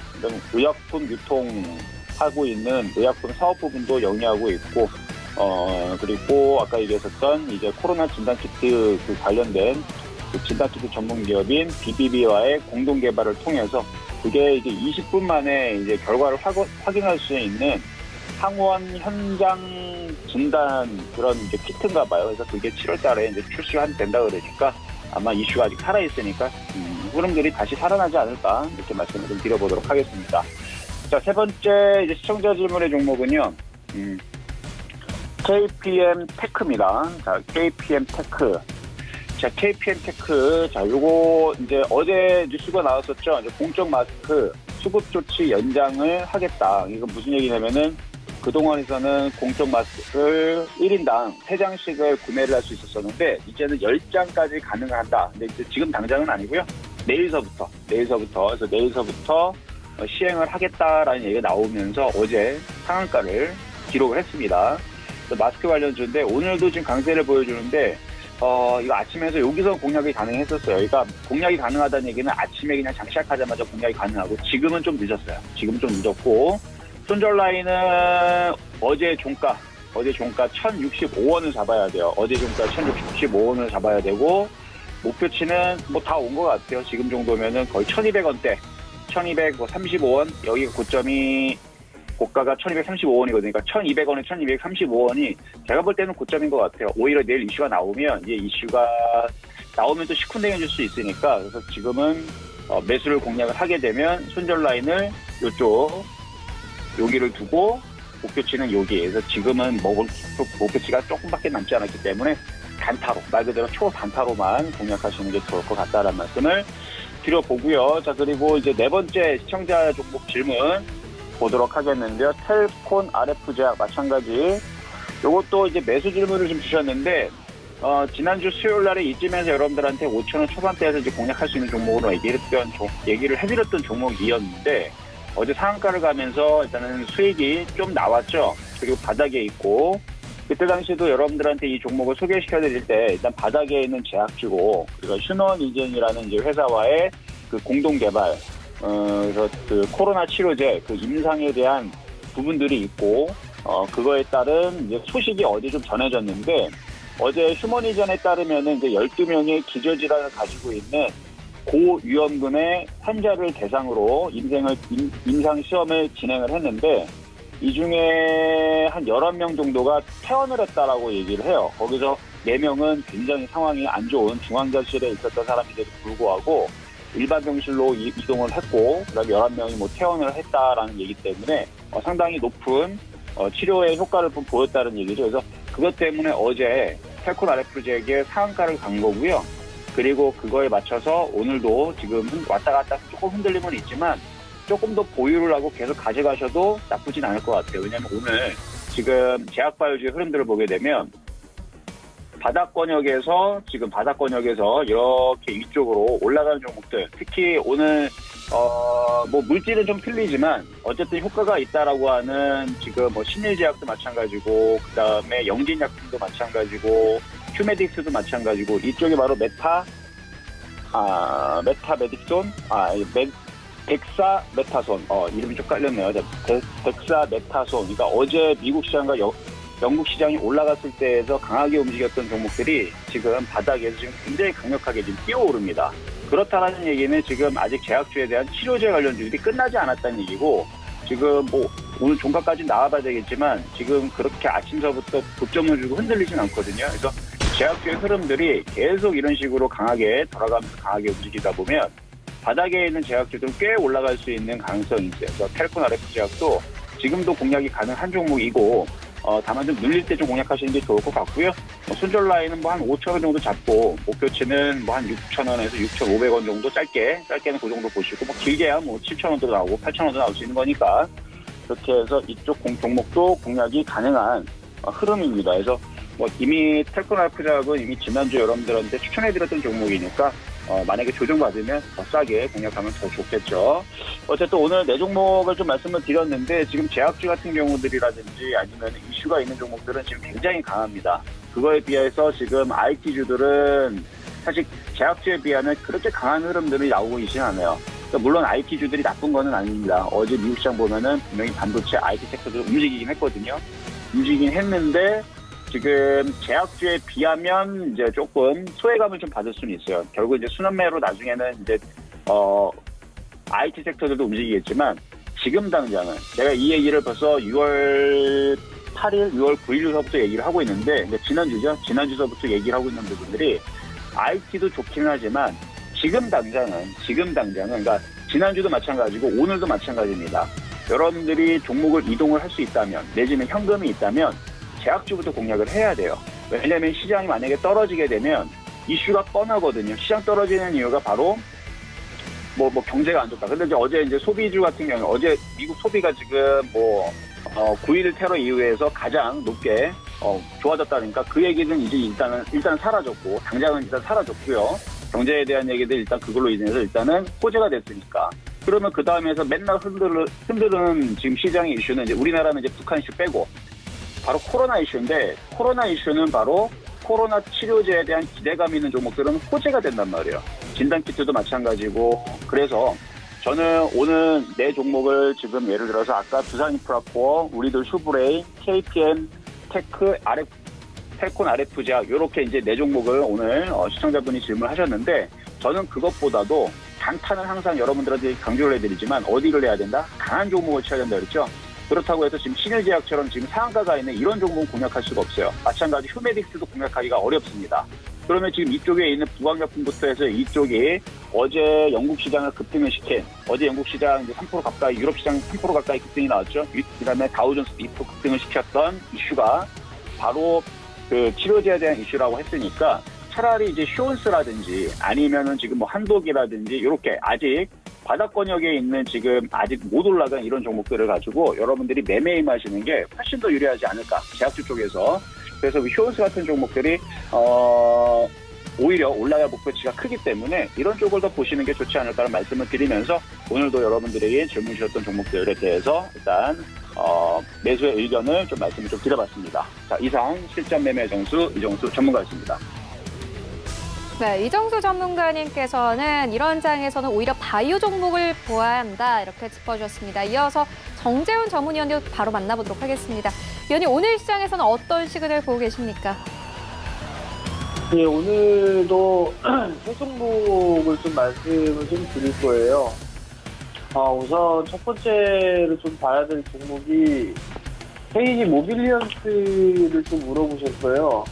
Speaker 3: 의약품 유통하고 있는 의약품 사업 부분도 영위하고 있고, 그리고 아까 얘기했었던 이제 코로나 진단키트 관련된 진단키트 전문 기업인 BBB와의 공동 개발을 통해서 그게 이제 20분 만에 이제 결과를 확인할 수 있는 항원 현장 진단 그런 이제 키트인가 봐요. 그래서 그게 7월 달에 이제 출시가 된다 그러니까 아마 이슈가 아직 살아있으니까 흐름들이 다시 살아나지 않을까 이렇게 말씀을 좀 드려보도록 하겠습니다. 자, 세 번째 이제 시청자 질문의 종목은요. KPM 테크입니다. 자, KPM 테크. 자, KPM 테크. 자, 요거 이제 어제 뉴스가 나왔었죠. 이제 공적 마스크 수급 조치 연장을 하겠다. 이거 무슨 얘기냐면은 그동안에서는 공적 마스크를 1인당 3장씩을 구매를 할 수 있었었는데 이제는 10장까지 가능하다. 근데 이제 지금 당장은 아니고요. 내일서부터 그래서 내일서부터 시행을 하겠다라는 얘기가 나오면서 어제 상한가를 기록을 했습니다. 마스크 관련주인데 오늘도 지금 강세를 보여주는데 이거 아침에서 여기서 공략이 가능했었어요. 그러니까 공략이 가능하다는 얘기는 아침에 그냥 장시작하자마자 공략이 가능하고 지금은 좀 늦었어요. 지금은 좀 늦었고 손절 라인은 어제 종가 1,065원을 잡아야 돼요. 어제 종가 1,065원을 잡아야 되고 목표치는 뭐 다 온 것 같아요. 지금 정도면은 거의 1,200원대 1,235원 여기가 고가가 1,235원이거든요. 그러니까 1,200원에 1,235원이 제가 볼 때는 고점인 것 같아요. 오히려 내일 이슈가 나오면 이제 이슈가 나오면 또 시큰둥해질 수 있으니까 그래서 지금은 매수를 공략을 하게 되면 손절 라인을 여기를 두고 목표치는 여기. 그래서 지금은 목표치가 조금밖에 남지 않았기 때문에 단타로 말 그대로 초단타로만 공략하시는 게 좋을 것 같다라는 말씀을 드려보고요. 자, 그리고 이제 네 번째 시청자 종목 질문 보도록 하겠는데요. 텔콘 RF제약 마찬가지. 요것도 이제 매수 질문을 좀 주셨는데 지난주 수요일 날에 이쯤에서 여러분들한테 5,000원 초반대에서 이제 공략할 수 있는 종목으로 얘기를 해드렸던 종목이었는데 어제 상한가를 가면서 일단은 수익이 좀 나왔죠. 그리고 바닥에 있고 그때 당시에도 여러분들한테 이 종목을 소개시켜드릴 때 일단 바닥에 있는 제약주고 그리고 슈넌이젠이라는 이제 회사와의 그 공동 개발 그래서 그 코로나 치료제 그 임상에 대한 부분들이 있고 그거에 따른 이제 소식이 어제 좀 전해졌는데 어제 휴머니전에 따르면은 이제 12명의 기저질환을 가지고 있는 고위험군의 환자를 대상으로 임상 시험을 진행을 했는데 이 중에 한 11명 정도가 퇴원을 했다라고 얘기를 해요. 거기서 4명은 굉장히 상황이 안 좋은 중환자실에 있었던 사람인데도 불구하고 일반 병실로 이동을 했고 그다음에 11명이 뭐 퇴원을 했다라는 얘기 때문에 상당히 높은 치료의 효과를 보였다는 얘기죠. 그래서 그것 때문에 어제 텔콘 RF제약의 상한가를 간 거고요. 그리고 그거에 맞춰서 오늘도 지금 왔다 갔다 조금 흔들림은 있지만 조금 더 보유를 하고 계속 가져가셔도 나쁘진 않을 것 같아요. 왜냐하면 오늘 지금 제약바이오주의 흐름들을 보게 되면 바닥권역에서 이렇게 위쪽으로 올라가는 종목들 특히 오늘 뭐 물질은 좀 틀리지만 어쨌든 효과가 있다라고 하는 지금 뭐 신일제약도 마찬가지고 그다음에 영진약품도 마찬가지고 휴메딕스도 마찬가지고 이쪽이 바로 덱사메타손 이름이 좀 깔렸네요. 덱사메타손 그러니까 어제 미국 시장과 영국 시장이 올라갔을 때에서 강하게 움직였던 종목들이 지금 바닥에서 지금 굉장히 강력하게 지금 뛰어오릅니다. 그렇다는 얘기는 지금 아직 제약주에 대한 치료제 관련주들이 끝나지 않았다는 얘기고 지금 뭐 오늘 종가까지 나와봐야 되겠지만 지금 그렇게 아침서부터 고점을 주고 흔들리진 않거든요. 그래서 제약주의 흐름들이 계속 이런 식으로 강하게 돌아가면서 강하게 움직이다 보면 바닥에 있는 제약주들은 꽤 올라갈 수 있는 가능성이 있어요. 그래서 텔콘 RF 제약도 지금도 공략이 가능한 종목이고 다만 좀 눌릴 때 좀 공략하시는 게 좋을 것 같고요. 손절 라인은 뭐 한 5,000원 정도 잡고 목표치는 뭐 한 6,000원에서 6,500원 정도 짧게는 그 정도 보시고 뭐 길게야 뭐 7,000원도 나오고 8,000원도 나올 수 있는 거니까 그렇게 해서 이쪽 종목도 공략이 가능한 흐름입니다. 그래서 뭐 이미 텔콘 알프작은 이미 지난주 여러분들한테 추천해드렸던 종목이니까 만약에 조정받으면 더 싸게 공략하면 더 좋겠죠. 어쨌든 오늘 네 종목을 좀 말씀을 드렸는데 지금 제약주 같은 경우들이라든지 아니면 이슈가 있는 종목들은 지금 굉장히 강합니다. 그거에 비해서 지금 IT주들은 사실 제약주에 비하면 그렇게 강한 흐름들이 나오고 있지는 않아요. 그러니까 물론 IT주들이 나쁜 거는 아닙니다. 어제 미국 시장 보면은 분명히 반도체 IT 섹터도 움직이긴 했거든요. 움직이긴 했는데 지금 제약주에 비하면 이제 조금 소외감을 좀 받을 수는 있어요. 결국 이제 순환매로 나중에는 이제 IT 섹터들도 움직이겠지만 지금 당장은 제가 이 얘기를 벌써 6월 8일, 6월 9일서부터 얘기를 하고 있는데 지난주죠. 지난주서부터 얘기를 하고 있는 부분들이 IT도 좋긴 하지만 지금 당장은 그러니까 지난주도 마찬가지고 오늘도 마찬가지입니다. 여러분들이 종목을 이동을 할 수 있다면 내지는 현금이 있다면 제약주부터 공략을 해야 돼요. 왜냐하면 시장이 만약에 떨어지게 되면 이슈가 뻔하거든요. 시장 떨어지는 이유가 바로 뭐 경제가 안 좋다. 근데 이제 어제 이제 소비주 같은 경우 어제 미국 소비가 지금 9.11 테러 이후에서 가장 높게 좋아졌다니까 그 얘기는 이제 일단 사라졌고 당장은 일단 사라졌고요. 경제에 대한 얘기들 일단 그걸로 인해서 일단은 호재가 됐으니까. 그러면 그 다음에서 맨날 흔드는 지금 시장의 이슈는 이제 우리나라는 이제 북한 이슈 빼고 바로 코로나 이슈인데 코로나 이슈는 바로 코로나 치료제에 대한 기대감 있는 종목들은 호재가 된단 말이에요. 진단키트도 마찬가지고 그래서 저는 오늘 네 종목을 지금 예를 들어서 아까 두산인프라코어, 우리들 슈브레이, KPM, 테크, 텔콘 RF제약 이렇게 이제 네 종목을 오늘 시청자분이 질문하셨는데 저는 그것보다도 단타는 항상 여러분들한테 강조를 해드리지만 어디를 해야 된다? 강한 종목을 쳐야 된다 그랬죠? 그렇다고 해서 지금 신일제약처럼 지금 상한가가 있는 이런 종목은 공략할 수가 없어요. 마찬가지 휴메딕스도 공략하기가 어렵습니다. 그러면 지금 이쪽에 있는 부강약품부터 해서 이쪽이 어제 영국 시장을 급등을 시킨 어제 영국 시장 이제 3% 가까이 유럽 시장 3% 가까이 급등이 나왔죠. 그다음에 다우존스 2% 급등을 시켰던 이슈가 바로 그 치료제에 대한 이슈라고 했으니까 차라리 이제 쇼온스라든지 아니면은 지금 뭐 한독이라든지 이렇게 아직 바닥권역에 있는 지금 아직 못 올라간 이런 종목들을 가지고 여러분들이 매매 임하시는 게 훨씬 더 유리하지 않을까 제약주 쪽에서. 그래서 쇼온스 같은 종목들이 오히려 올라갈 목표치가 크기 때문에 이런 쪽을 더 보시는 게 좋지 않을까라는 말씀을 드리면서 오늘도 여러분들에게 질문 주셨던 종목들에 대해서 일단 매수의 의견을 좀 말씀을 좀 드려봤습니다. 자, 이상 실전 매매 정수 이정수 전문가였습니다.
Speaker 1: 네, 이정수 전문가님께서는 이런 장에서는 오히려 바이오 종목을 보아야 한다 이렇게 짚어주셨습니다. 이어서 정재훈 전문위원도 바로 만나보도록 하겠습니다. 위원님, 오늘 시장에서는 어떤 시그널 보고 계십니까?
Speaker 2: 예, 오늘도 세 종목을 좀 말씀을 좀 드릴 거예요. 우선 첫 번째로 좀 봐야 될 종목이 KG 모빌리언스를 좀 물어보셨어요.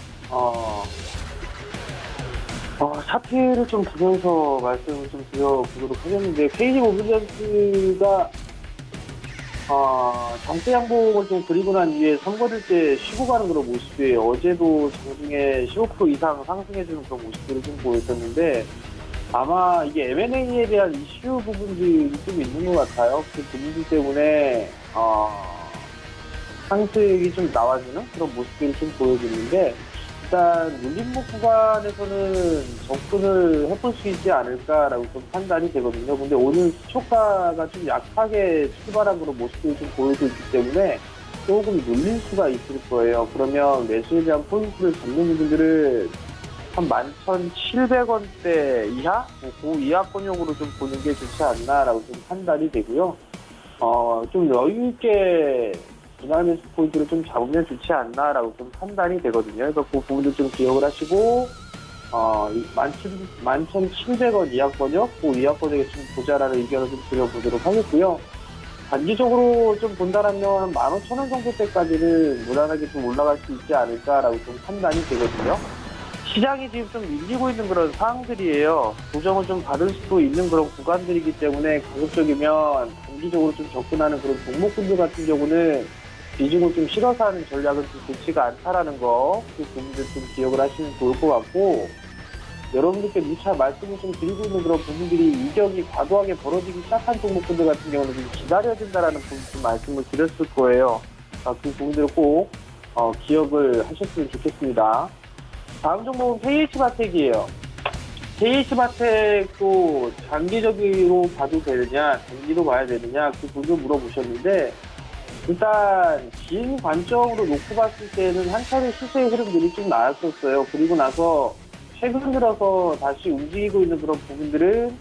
Speaker 2: 사태를 좀 보면서 말씀을 좀 드려보도록 하겠는데, KG 모빌리언스가, 장대 양봉을 좀 그리고 난 이후에 선거될 때 쉬고 가는 그런 모습이에요. 어제도 장중에 15% 이상 상승해주는 그런 모습들을 좀 보였었는데, 아마 이게 M&A에 대한 이슈 부분들이 좀 있는 것 같아요. 그 부분들 때문에, 상승이 좀 나와주는 그런 모습들을 좀 보여주는데, 일단 눌림목 구간에서는 접근을 해볼 수 있지 않을까라고 좀 판단이 되거든요. 근데 오늘 시초가가 좀 약하게 출발한 그런 모습을 좀 보여주고 있기 때문에 조금 눌릴 수가 있을 거예요. 그러면 매수에 대한 포인트를 잡는 부분들은 한 11,700원대 이하? 그 이하권역으로 좀 보는 게 좋지 않나라고 좀 판단이 되고요. 좀 여유있게 분할매수 포인트를 좀 잡으면 좋지 않나라고 좀 판단이 되거든요. 그래서 그 부분도 좀 기억을 하시고, 11,700원 이하권역, 그 이하권역에 좀 보자라는 의견을 좀 드려보도록 하겠고요. 단기적으로 좀 본다라면 15,000원 정도 때까지는 무난하게 좀 올라갈 수 있지 않을까라고 좀 판단이 되거든요. 시장이 지금 좀 밀리고 있는 그런 상황들이에요. 조정을 좀 받을 수도 있는 그런 구간들이기 때문에 가급적이면 단기적으로 좀 접근하는 그런 종목군들 같은 경우는 비중을 좀 실어서 하는 전략은 좀 좋지가 않다라는 거, 그 부분들 좀 기억을 하시면 좋을 것 같고, 여러분들께 누차 말씀을 좀 드리고 있는 그런 부분들이 이격이 과도하게 벌어지기 시작한 종목분들 같은 경우는 좀 기다려야 된다라는 부분 좀 말씀을 드렸을 거예요. 그 부분들을 꼭 기억을 하셨으면 좋겠습니다. 다음 종목은 KH바텍이에요. KH바텍도 장기적으로 봐도 되느냐, 단기로 봐야 되느냐, 그 부분을 물어보셨는데, 일단 긴 관점으로 놓고 봤을 때는 한 차례 시세의 흐름들이 좀 나왔었어요. 그리고 나서 최근 들어서 다시 움직이고 있는 그런 부분들은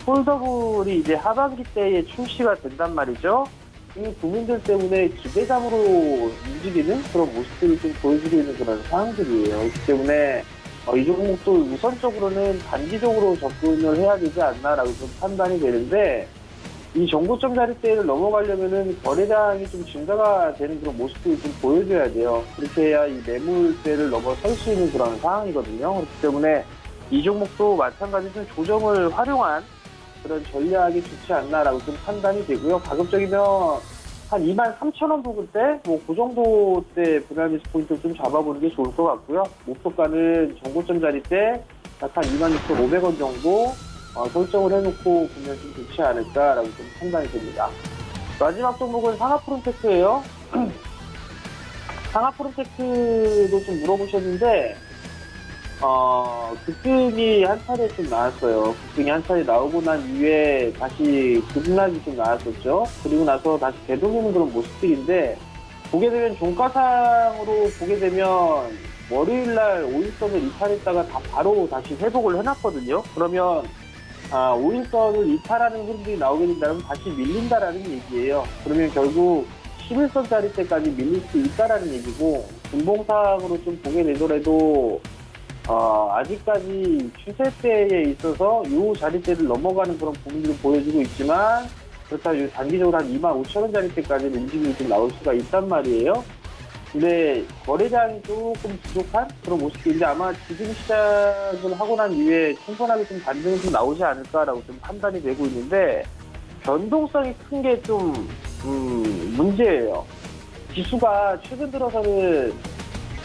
Speaker 2: 폴더블이 이제 하반기 때에 출시가 된단 말이죠. 이 부분들 때문에 기대감으로 움직이는 그런 모습들을 좀 보여주고 있는 그런 상황들이에요. 그렇기 때문에 이 종목도 우선적으로는 단기적으로 접근을 해야 되지 않나라고 좀 판단이 되는데, 이 정고점 자리대를 넘어가려면은 거래량이 좀 증가가 되는 그런 모습을 좀 보여줘야 돼요. 그렇게 해야 이 매물대를 넘어설 수 있는 그런 상황이거든요. 그렇기 때문에 이 종목도 마찬가지로 좀 조정을 활용한 그런 전략이 좋지 않나라고 좀 판단이 되고요. 가급적이면 한 23,000원 부근대, 그 정도 때 분할매수 포인트를 좀 잡아보는 게 좋을 것 같고요. 목표가는 정고점 자리대 약 한 26,500원 정도 설정을 해놓고 보면 좀 좋지 않을까라고 좀 판단이 됩니다. 마지막 종목은 상하프론테크예요. 상하프론테크도 좀 물어보셨는데, 급등이 한 차례 좀 나왔어요. 급등이 한 차례 나오고 난 이후에 다시 급락이 좀 나왔었죠. 그리고 나서 다시 되돌리는 그런 모습들인데, 보게 되면 종가상으로 보게 되면 월요일날 5일선을 이탈했다가 바로 다시 회복을 해놨거든요. 그러면 5일선을 이탈하는 흐름들이 나오게 된다면 다시 밀린다라는 얘기예요. 그러면 결국 11선 자리대까지 밀릴 수 있다라는 얘기고, 분봉상으로 좀 보게 되더라도 아직까지 추세대에 있어서 이 자리대를 넘어가는 그런 부분들을 보여주고 있지만, 그렇다면 단기적으로 한 25,000원 자리대까지는 움직임이 좀 나올 수가 있단 말이에요. 근데 거래량이 조금 부족한 그런 모습인데, 아마 지금 시작을 하고 난 이후에 충분하게 좀 반등이 좀 나오지 않을까라고 좀 판단이 되고 있는데, 변동성이 큰 게 좀 문제예요. 지수가 최근 들어서는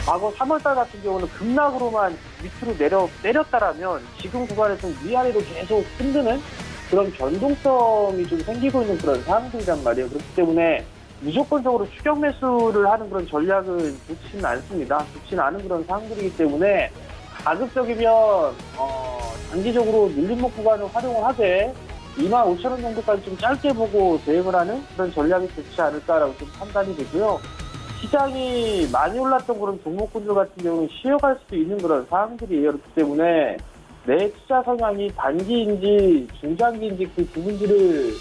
Speaker 2: 과거 3월달 같은 경우는 급락으로만 밑으로 내렸다라면 지금 구간에 좀 위아래로 계속 흔드는 그런 변동성이 좀 생기고 있는 그런 상황들이란 말이에요. 그렇기 때문에 무조건적으로 추격 매수를 하는 그런 전략은 좋지는 않습니다. 좋지는 않은 그런 상황들이기 때문에 가급적이면 단기적으로 밀림목 구간을 활용을 하되 25,000원 정도까지 좀 짧게 보고 대응을 하는 그런 전략이 좋지 않을까라고 좀 판단이 되고요. 시장이 많이 올랐던 그런 종목군들 같은 경우는 쉬어갈 수도 있는 그런 상황들이에요. 그렇기 때문에 내 투자 성향이 단기인지 중장기인지 그 부분들을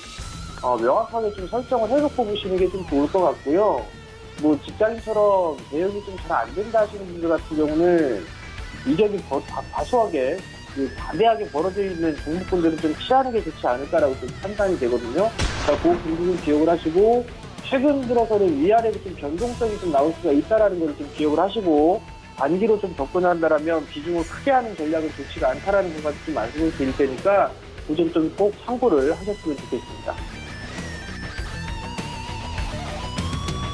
Speaker 2: 명확하게 좀 설정을 해놓고 보시는 게 좀 좋을 것 같고요. 직장인처럼 대응이 좀 잘 안 된다 하시는 분들 같은 경우는 이격이 다소하게 다대하게 벌어져 있는 종목군들은 좀 피하는 게 좋지 않을까라고 좀 판단이 되거든요. 그러니까 그 부분을 기억을 하시고, 최근 들어서는 위아래로 좀 변동성이 좀 나올 수가 있다라는 걸 좀 기억을 하시고, 단기로 좀 접근한다라면 비중을 크게 하는 전략은 좋지가 않다라는 것까지 좀 말씀을 드릴 테니까 그 점 좀 꼭 참고를 하셨으면 좋겠습니다.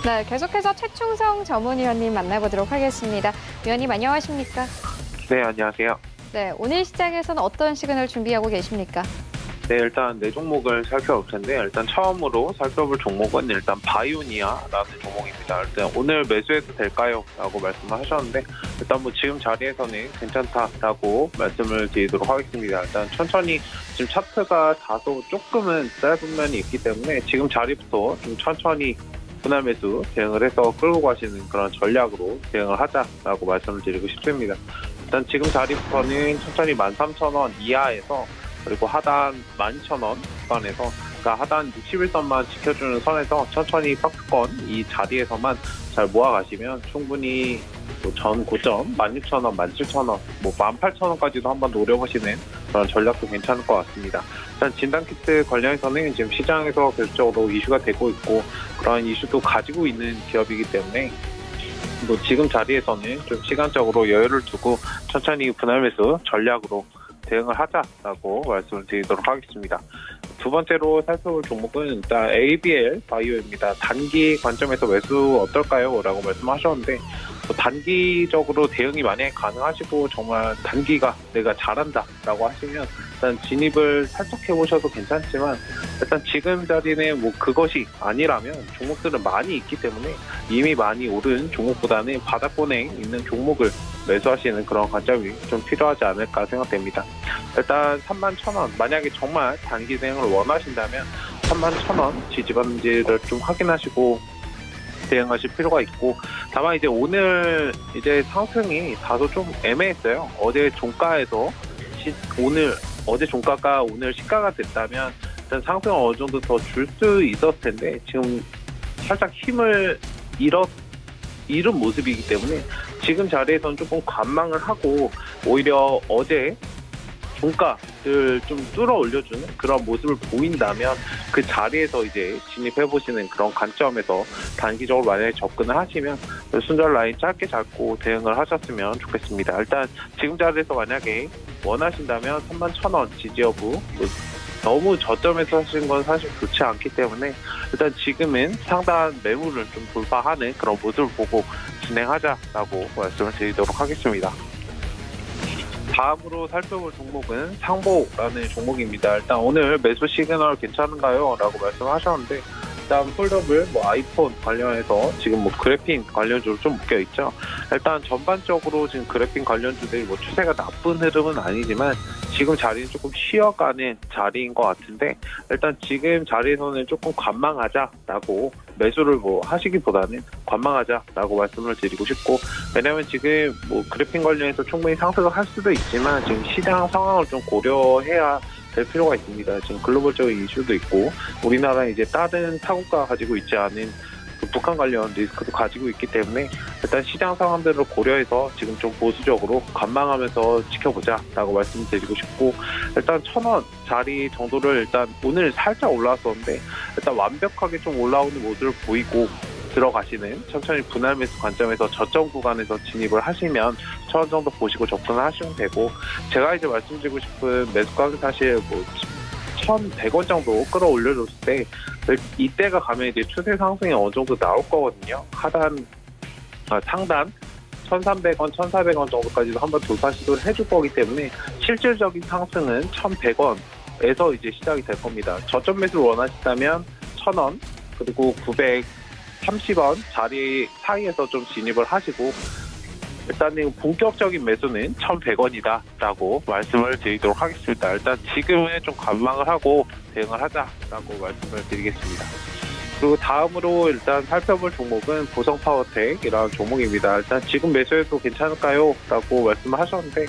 Speaker 1: 네, 계속해서 최충성 전문위원님 만나보도록 하겠습니다. 위원님 안녕하십니까?
Speaker 4: 네, 안녕하세요.
Speaker 1: 네, 오늘 시장에서는 어떤 시그널 준비하고 계십니까?
Speaker 4: 네, 일단 네 종목을 살펴볼 텐데, 일단 처음으로 살펴볼 종목은 일단 바이오니아라는 종목입니다. 일단 오늘 매수해도 될까요? 라고 말씀을 하셨는데, 일단 지금 자리에서는 괜찮다라고 말씀을 드리도록 하겠습니다. 일단 천천히 지금 차트가 다소 조금은 짧은 면이 있기 때문에 지금 자리부터 좀 천천히 분할 매수 대응을 해서 끌고 가시는 그런 전략으로 대응을 하자라고 말씀을 드리고 싶습니다. 일단 지금 자리부터는 천천히 13,000원 이하에서, 그리고 하단 12,000원 구간에서, 그러니까 하단 61선만 지켜주는 선에서 천천히 박스권 이 자리에서만 잘 모아가시면 충분히 전 고점 16,000원, 17,000원, 18,000원까지도 한번 노려보시는 그런 전략도 괜찮을 것 같습니다. 일단 진단키트 관련해서는 지금 시장에서 계속적으로 이슈가 되고 있고, 그런 이슈도 가지고 있는 기업이기 때문에 지금 자리에서는 좀 시간적으로 여유를 두고 천천히 분할 매수 전략으로 대응을 하자라고 말씀을 드리도록 하겠습니다. 두 번째로 살펴볼 종목은 일단 ABL 바이오입니다. 단기 관점에서 매수 어떨까요? 라고 말씀하셨는데 단기적으로 대응이 만약에 가능하시고 정말 단기가 내가 잘한다 라고 하시면 일단 진입을 살짝 해보셔도 괜찮지만 일단 지금 자리는 뭐 그것이 아니라면 종목들은 많이 있기 때문에 이미 많이 오른 종목보다는 바닥권에 있는 종목을 매수하시는 그런 관점이 좀 필요하지 않을까 생각됩니다. 일단 31,000원 만약에 정말 단기 대응을 원하신다면 31,000원 지지받는지를 좀 확인하시고 대응하실 필요가 있고 다만 이제 오늘 이제 상승이 다소 좀 애매했어요. 어제 종가에서 어제 종가가 오늘 시가가 됐다면 일단 상승을 어느 정도 더 줄 수 있었을 텐데 지금 살짝 힘을 잃은 모습이기 때문에 지금 자리에서는 조금 관망을 하고 오히려 어제 종가를 좀 뚫어 올려주는 그런 모습을 보인다면 그 자리에서 이제 진입해보시는 그런 관점에서 단기적으로 만약에 접근을 하시면 순절 라인 짧게 잡고 대응을 하셨으면 좋겠습니다. 일단 지금 자리에서 만약에 원하신다면 31,000원 지지 여부 너무 저점에서 하시는 건 사실 좋지 않기 때문에 일단 지금은 상단 매물을 좀 돌파하는 그런 모습을 보고 진행하자라고 말씀을 드리도록 하겠습니다. 다음으로 살펴볼 종목은 상보라는 종목입니다. 일단 오늘 매수 시그널 괜찮은가요? 라고 말씀하셨는데 일단 폴더블, 아이폰 관련해서 지금 그래핀 관련주로 좀 묶여있죠. 일단 전반적으로 지금 그래핀 관련주들이 추세가 나쁜 흐름은 아니지만 지금 자리는 조금 쉬어가는 자리인 것 같은데 일단 지금 자리에서는 조금 관망하자라고 매수를 하시기보다는 관망하자라고 말씀을 드리고 싶고 왜냐하면 지금 그래핀 관련해서 충분히 상승을 할 수도 있지만 지금 시장 상황을 좀 고려해야 될 필요가 있습니다. 지금 글로벌적인 이슈도 있고 우리나라는 이제 다른 타국가가 가지고 있지 않은 북한 관련 리스크도 가지고 있기 때문에 일단 시장 상황들을 고려해서 지금 좀 보수적으로 관망하면서 지켜보자라고 말씀드리고 싶고 일단 1,000원 자리 정도를 일단 오늘 살짝 올라왔었는데 일단 완벽하게 좀 올라오는 모습을 보이고 들어가시는 천천히 분할 매수 관점에서 저점 구간에서 진입을 하시면 1,000원 정도 보시고 접근을 하시면 되고 제가 이제 말씀드리고 싶은 매수가는 사실 1,100원 정도 끌어올려줬을 때 이때가 가면 이제 추세 상승이 어느 정도 나올 거거든요. 상단 1,300원, 1,400원 정도까지도 한번 돌파 시도를 해줄 거기 때문에 실질적인 상승은 1,100원에서 이제 시작이 될 겁니다. 저점 매수를 원하신다면 1,000원 그리고 930원 자리 사이에서 좀 진입을 하시고 일단은 본격적인 매수는 1,100원이다라고 말씀을 드리도록 하겠습니다. 일단 지금은 좀 관망을 하고 대응을 하자라고 말씀을 드리겠습니다. 그리고 다음으로 일단 살펴볼 종목은 보성파워텍이라는 종목입니다. 일단 지금 매수해도 괜찮을까요? 라고 말씀을 하셨는데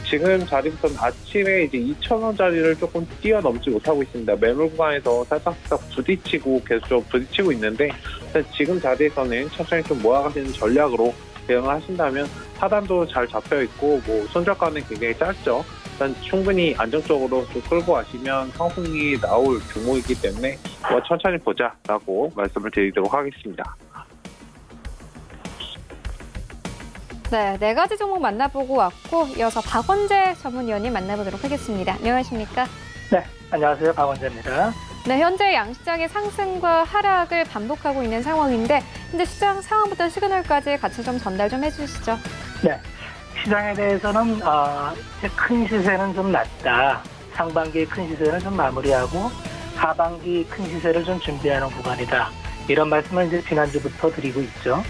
Speaker 4: 지금 자리부터는 아침에 이제 2,000원짜리를 조금 뛰어넘지 못하고 있습니다. 매물 구간에서 살짝 부딪히고 계속 좀 부딪히고 있는데 일단 지금 자리에서는 천천히 좀 모아가시는 전략으로 대응을 하신다면 하단도 잘 잡혀있고 손절가는 굉장히 짧죠. 일단 충분히 안정적으로 좀 끌고 가시면 상승이 나올 종목이기 때문에 천천히 보자라고 말씀을 드리도록 하겠습니다.
Speaker 1: 네, 4가지 종목 만나보고 왔고 이어서 박원재 전문위원님 만나보도록 하겠습니다. 안녕하십니까?
Speaker 5: 네, 안녕하세요. 박원재입니다.
Speaker 1: 네, 현재 양시장의 상승과 하락을 반복하고 있는 상황인데 현재 시장 상황부터 시그널까지 같이 좀 전달 좀 해주시죠.
Speaker 5: 네, 시장에 대해서는 큰 시세는 좀 났다. 상반기 큰 시세는 좀 마무리하고 하반기 큰 시세를 좀 준비하는 구간이다. 이런 말씀을 이제 지난주부터 드리고 있죠.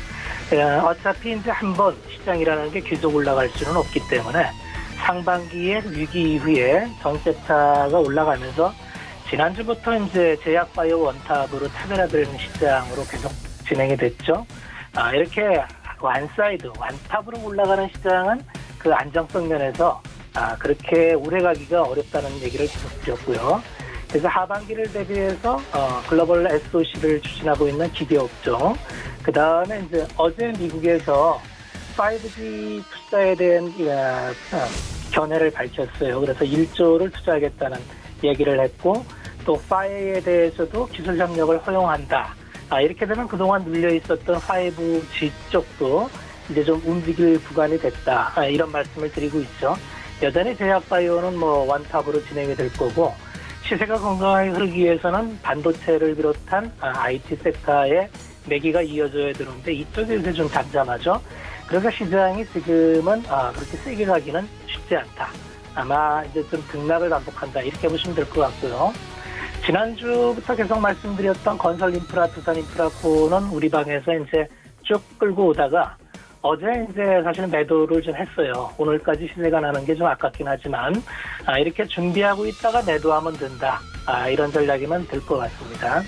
Speaker 5: 어차피 이제 한번 시장이라는 게 계속 올라갈 수는 없기 때문에 상반기에 위기 이후에 전세차가 올라가면서 지난주부터 이제 제약바이오 원탑으로 차별화되는 시장으로 계속 진행이 됐죠. 이렇게 원탑으로 올라가는 시장은 그 안정성 면에서 그렇게 오래 가기가 어렵다는 얘기를 계속 드렸고요. 그래서 하반기를 대비해서 글로벌 SOC를 추진하고 있는 기계업종, 그 다음에 이제 어제 미국에서 5G 투자에 대한 견해를 밝혔어요. 그래서 1조를 투자하겠다는 얘기를 했고 또 5G에 대해서도 기술 협력을 허용한다. 이렇게 되면 그동안 눌려 있었던 5G 쪽도 이제 좀 움직일 구간이 됐다. 이런 말씀을 드리고 있죠. 여전히 제약바이오는 원탑으로 진행이 될 거고 시세가 건강하게 흐르기 위해서는 반도체를 비롯한 IT 섹터의 매기가 이어져야 되는데 이쪽이 요새 좀 잠잠하죠. 그래서 시장이 지금은 그렇게 세게 가기는 쉽지 않다. 아마 이제 좀 등락을 반복한다 이렇게 보시면 될 것 같고요. 지난주부터 계속 말씀드렸던 건설 인프라, 두산 인프라코는 우리 방에서 이제 쭉 끌고 오다가 어제 이제 사실 매도를 좀 했어요. 오늘까지 시세가 나는 게 좀 아깝긴 하지만 이렇게 준비하고 있다가 매도하면 된다. 이런 전략이면 될 것 같습니다.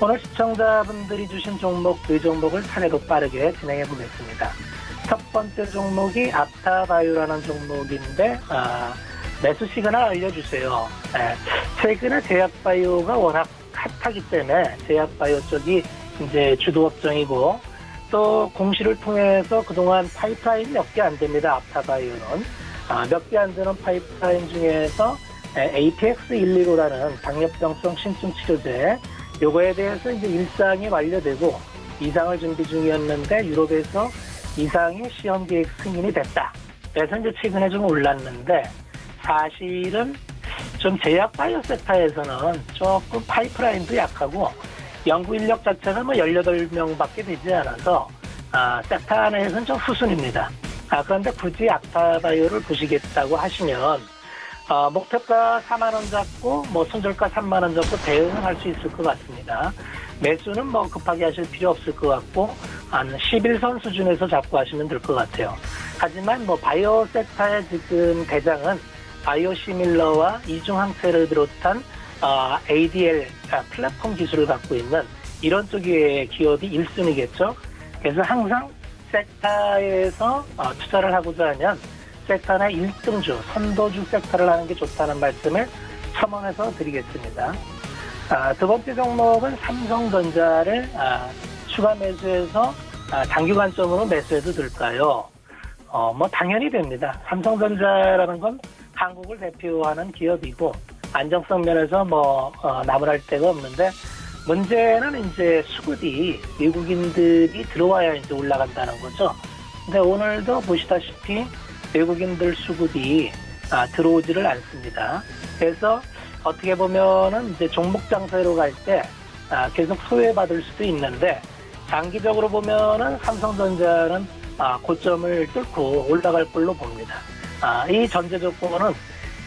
Speaker 5: 오늘 시청자분들이 주신 종목 두 종목을 차례로 빠르게 진행해 보겠습니다. 첫 번째 종목이 아프타바이오라는 종목인데 매수 시그널 알려주세요. 최근에 제약바이오가 워낙 핫하기 때문에 제약바이오 쪽이 이제 주도 업종이고 또 공시를 통해서 그동안 파이프라인이 몇 개 안 됩니다. 아프타바이오는 몇 개 안 되는 파이프라인 중에서 APX115라는 당뇨병성 신증 치료제 요거에 대해서 이제 1상이 완료되고 2상을 준비 중이었는데 유럽에서 2상의 시험 계획 승인이 됐다. 그래서 이제 최근에 좀 올랐는데 사실은 좀 제약 바이오 섹터에서는 조금 파이프라인도 약하고 연구 인력 자체가 뭐 18명밖에 되지 않아서 섹터 안에서는 좀 후순입니다. 그런데 굳이 아프타바이오를 보시겠다고 하시면 목표가 4만 원 잡고 뭐 손절가 3만 원 잡고 대응을 할 수 있을 것 같습니다. 매수는 뭐 급하게 하실 필요 없을 것 같고 한 11선 수준에서 잡고 하시면 될 것 같아요. 하지만 뭐 바이오 섹터의 지금 대장은 바이오시밀러와 이중항체를 비롯한 ADL 플랫폼 기술을 갖고 있는 이런 쪽의 기업이 1순위겠죠. 그래서 항상 섹터에서 투자를 하고자 하면 섹터 내 1등주, 선도주 섹터를 하는 게 좋다는 말씀을 첨언해서 드리겠습니다. 두 번째 종목은 삼성전자를 추가 매수해서 장기 관점으로 매수해도 될까요? 뭐 당연히 됩니다. 삼성전자라는 건 한국을 대표하는 기업이고 안정성 면에서 뭐 나무랄 데가 없는데 문제는 이제 수급이 외국인들이 들어와야 이제 올라간다는 거죠. 근데 오늘도 보시다시피 외국인들 수급이 들어오지를 않습니다. 그래서 어떻게 보면은 이제 종목 장세로 갈 때 계속 소외받을 수도 있는데 장기적으로 보면은 삼성전자는 고점을 뚫고 올라갈 걸로 봅니다. 이 전제 조건은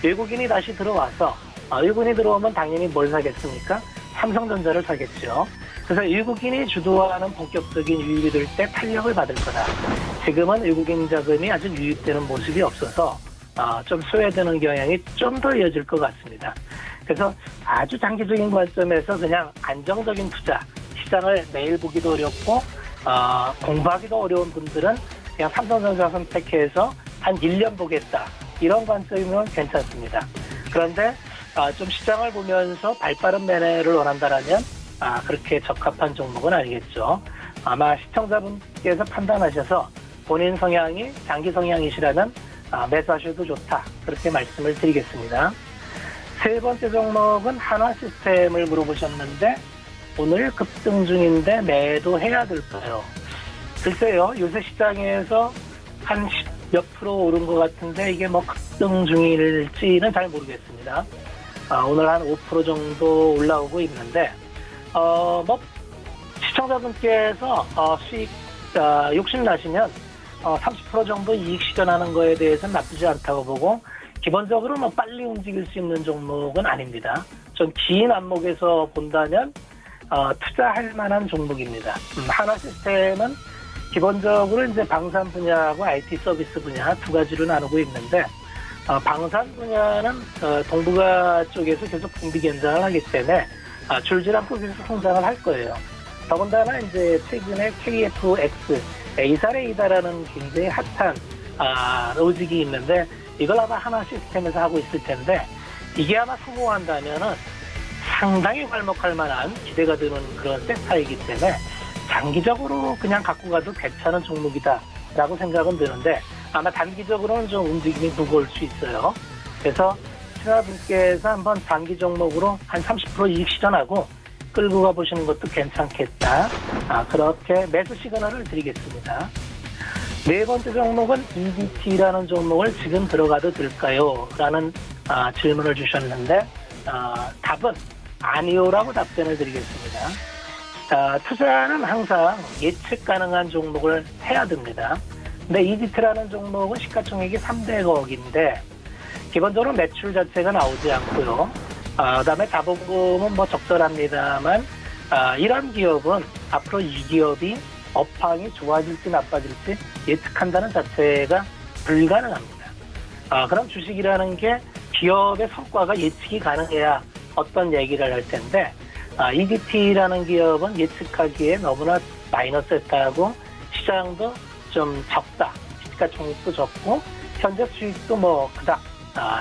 Speaker 5: 외국인이 다시 들어와서 외국인이 들어오면 당연히 뭘 사겠습니까? 삼성전자를 사겠죠. 그래서 외국인이 주도하는 본격적인 유입이 될 때 탄력을 받을 거다. 지금은 외국인 자금이 아주 유입되는 모습이 없어서 좀 소외되는 경향이 좀 더 이어질 것 같습니다. 그래서 아주 장기적인 관점에서 그냥 안정적인 투자, 시장을 매일 보기도 어렵고 공부하기도 어려운 분들은 그냥 삼성전자 선택해서 한 1년 보겠다. 이런 관점이면 괜찮습니다. 그런데 좀 시장을 보면서 발빠른 매매를 원한다라면 그렇게 적합한 종목은 아니겠죠. 아마 시청자분께서 판단하셔서 본인 성향이 장기 성향이시라면 매수하셔도 좋다. 그렇게 말씀을 드리겠습니다. 세 번째 종목은 한화시스템을 물어보셨는데 오늘 급등 중인데 매도해야 될까요? 글쎄요. 요새 시장에서 한 10 몇 프로 오른 것 같은데 이게 뭐 급등 중일지는 잘 모르겠습니다. 오늘 한 5% 정도 올라오고 있는데 뭐 시청자분께서 수익 욕심나시면 30% 정도 이익 실현하는 거에 대해서는 나쁘지 않다고 보고 기본적으로 뭐 빨리 움직일 수 있는 종목은 아닙니다. 좀 긴 안목에서 본다면 투자할 만한 종목입니다. 한화시스템은 기본적으로 이제 방산 분야하고 IT 서비스 분야 두 가지로 나누고 있는데 방산 분야는 동북아 쪽에서 계속 군비 견장을 하기 때문에 줄질 않고 계속 성장을 할 거예요. 더군다나 이제 최근에 KFX 에이사레이다라는 굉장히 핫한 로직이 있는데 이걸 아마 하나 시스템에서 하고 있을 텐데 이게 아마 성공한다면은 상당히 활목할 만한 기대가 되는 그런 섹터이기 때문에 장기적으로 그냥 갖고 가도 괜찮은 종목이다라고 생각은 드는데 아마 단기적으로는 좀 움직임이 무거울 수 있어요. 그래서 시청자분께서 한번 단기 종목으로 한 30% 이익 실현하고 끌고 가보시는 것도 괜찮겠다. 그렇게 매수 시그널을 드리겠습니다. 네 번째 종목은 EDT라는 종목을 지금 들어가도 될까요? 라는 질문을 주셨는데 답은 아니오라고 답변을 드리겠습니다. 투자는 항상 예측 가능한 종목을 해야 됩니다. 근데 이디트라는 종목은 시가총액이 300억인데 기본적으로 매출 자체가 나오지 않고요. 그다음에 자본금은 뭐 적절합니다만 이런 기업은 앞으로 이 기업이 업황이 좋아질지 나빠질지 예측한다는 자체가 불가능합니다. 그럼 주식이라는 게 기업의 성과가 예측이 가능해야 어떤 얘기를 할 텐데 EDT라는 기업은 예측하기에 너무나 마이너스했다고 시장도 좀 적다. 시가총액도 적고 현재 수익도 뭐 그닥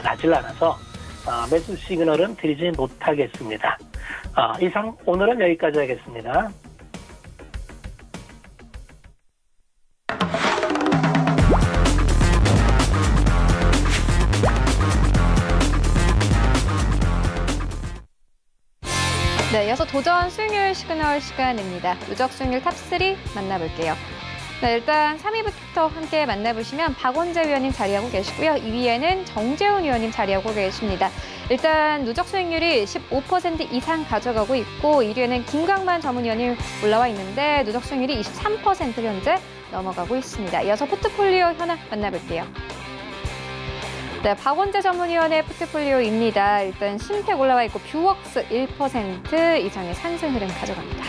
Speaker 5: 나질 않아서 매수 시그널은 드리지 못하겠습니다. 이상 오늘은 여기까지 하겠습니다.
Speaker 1: 네, 이어서 도전 수익률 시그널 시간입니다. 누적 수익률 탑3 만나볼게요. 네, 일단 3위부터 함께 만나보시면 박원재 위원님 자리하고 계시고요. 2위에는 정재훈 위원님 자리하고 계십니다. 일단 누적 수익률이 15% 이상 가져가고 있고 1위에는 김광만 전문위원님 올라와 있는데 누적 수익률이 23% 현재 넘어가고 있습니다. 이어서 포트폴리오 현황 만나볼게요. 네, 박원재 전문위원의 포트폴리오입니다. 일단 신택 올라와 있고 뷰웍스 1% 이상의 상승 흐름 가져갑니다.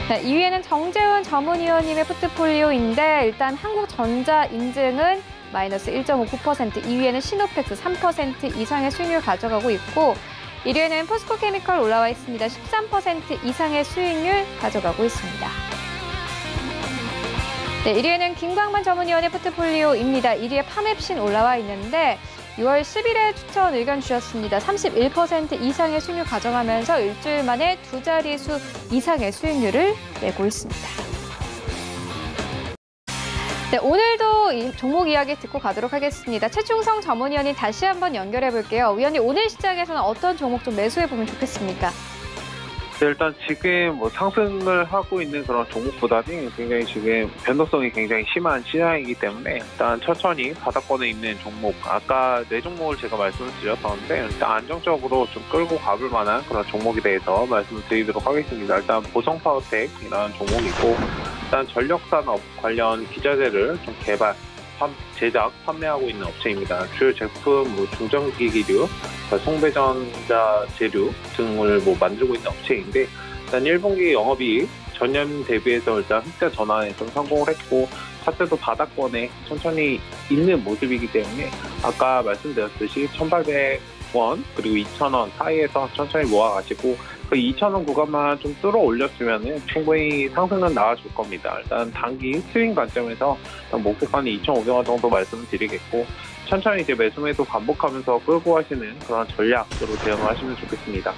Speaker 1: 네, 2위에는 정재훈 전문위원님의 포트폴리오인데 일단 한국전자 인증은 마이너스 1.59%, 2위에는 시노펙스 3% 이상의 수익률 가져가고 있고 1위에는 포스코케미컬 올라와 있습니다. 13% 이상의 수익률 가져가고 있습니다. 네, 1위에는 김광만 전문위원의 포트폴리오입니다. 1위에 파맵신 올라와 있는데 6월 10일에 추천 의견 주셨습니다. 31% 이상의 수익률 가져가면서 일주일 만에 두 자릿수 이상의 수익률을 내고 있습니다. 네, 오늘도 이 종목 이야기 듣고 가도록 하겠습니다. 최충성 전문위원님 다시 한번 연결해 볼게요. 위원님, 오늘 시장에서는 어떤 종목 좀 매수해 보면 좋겠습니까?
Speaker 4: 네, 일단 지금 뭐 상승을 하고 있는 그런 종목보다는 굉장히 지금 변동성이 굉장히 심한 시장이기 때문에 일단 천천히 바닥권에 있는 종목, 아까 네 종목을 제가 말씀을 드렸었는데 일단 안정적으로 좀 끌고 가볼 만한 그런 종목에 대해서 말씀을 드리도록 하겠습니다. 일단 보성파워텍이라는 종목이고 일단 전력산업 관련 기자재를 좀 개발, 제작, 판매하고 있는 업체입니다. 주요 제품 뭐 중전기기류, 송배전자 재료 등을 뭐 만들고 있는 업체인데 일단 1분기 영업이익 전년 대비해서 일단 흑자 전환에 좀 성공을 했고 차트도 바닥권에 천천히 있는 모습이기 때문에 아까 말씀드렸듯이 1,800원 그리고 2,000원 사이에서 천천히 모아가시고 그 2,000원 구간만 좀 뚫어 올렸으면 충분히 상승은 나와줄 겁니다. 일단 단기 스윙 관점에서 목표가는 2,500원 정도 말씀을 드리겠고 천천히 이제 매수 매도 반복하면서 끌고 가시는 그런 전략으로 대응을 하시면 좋겠습니다.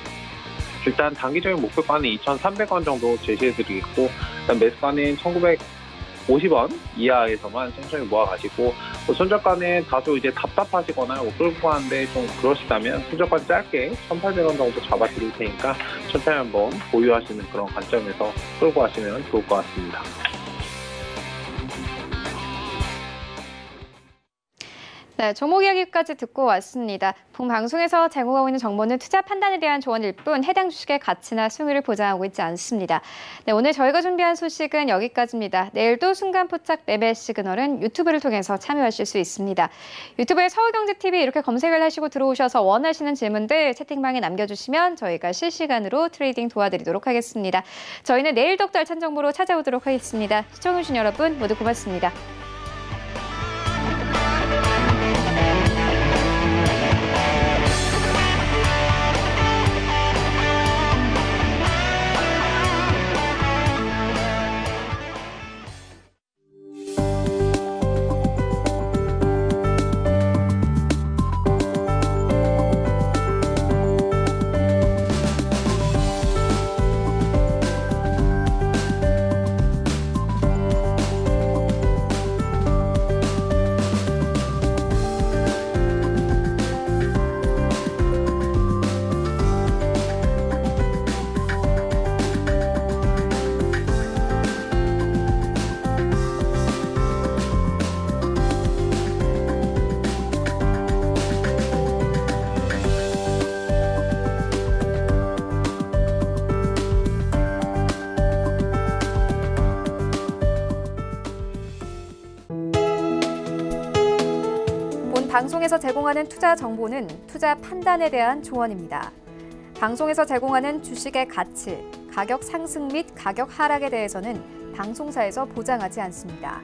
Speaker 4: 일단 단기적인 목표가는 2,300원 정도 제시해드리겠고 일단 매수가는 1,950원 이하에서만 천천히 모아가시고 손절가는 다소 이제 답답하시거나 끌고 가는데 좀 그러시다면 손절가 짧게 1,800원 정도 잡아드릴 테니까 천천히 한번 보유하시는 그런 관점에서 끌고 가시면 좋을 것 같습니다.
Speaker 1: 네, 종목 이야기까지 듣고 왔습니다. 본 방송에서 제공하고 있는 정보는 투자 판단에 대한 조언일 뿐 해당 주식의 가치나 수익률을 보장하고 있지 않습니다. 네, 오늘 저희가 준비한 소식은 여기까지입니다. 내일도 순간포착 매매 시그널은 유튜브를 통해서 참여하실 수 있습니다. 유튜브에 서울경제TV 이렇게 검색을 하시고 들어오셔서 원하시는 질문들 채팅방에 남겨주시면 저희가 실시간으로 트레이딩 도와드리도록 하겠습니다. 저희는 내일 더욱더 알찬 정보로 찾아오도록 하겠습니다. 시청해주신 여러분 모두 고맙습니다. 방송에서 제공하는 투자 정보는 투자 판단에 대한 조언입니다. 방송에서 제공하는 주식의 가치, 가격 상승 및 가격 하락에 대해서는 방송사에서 보장하지 않습니다.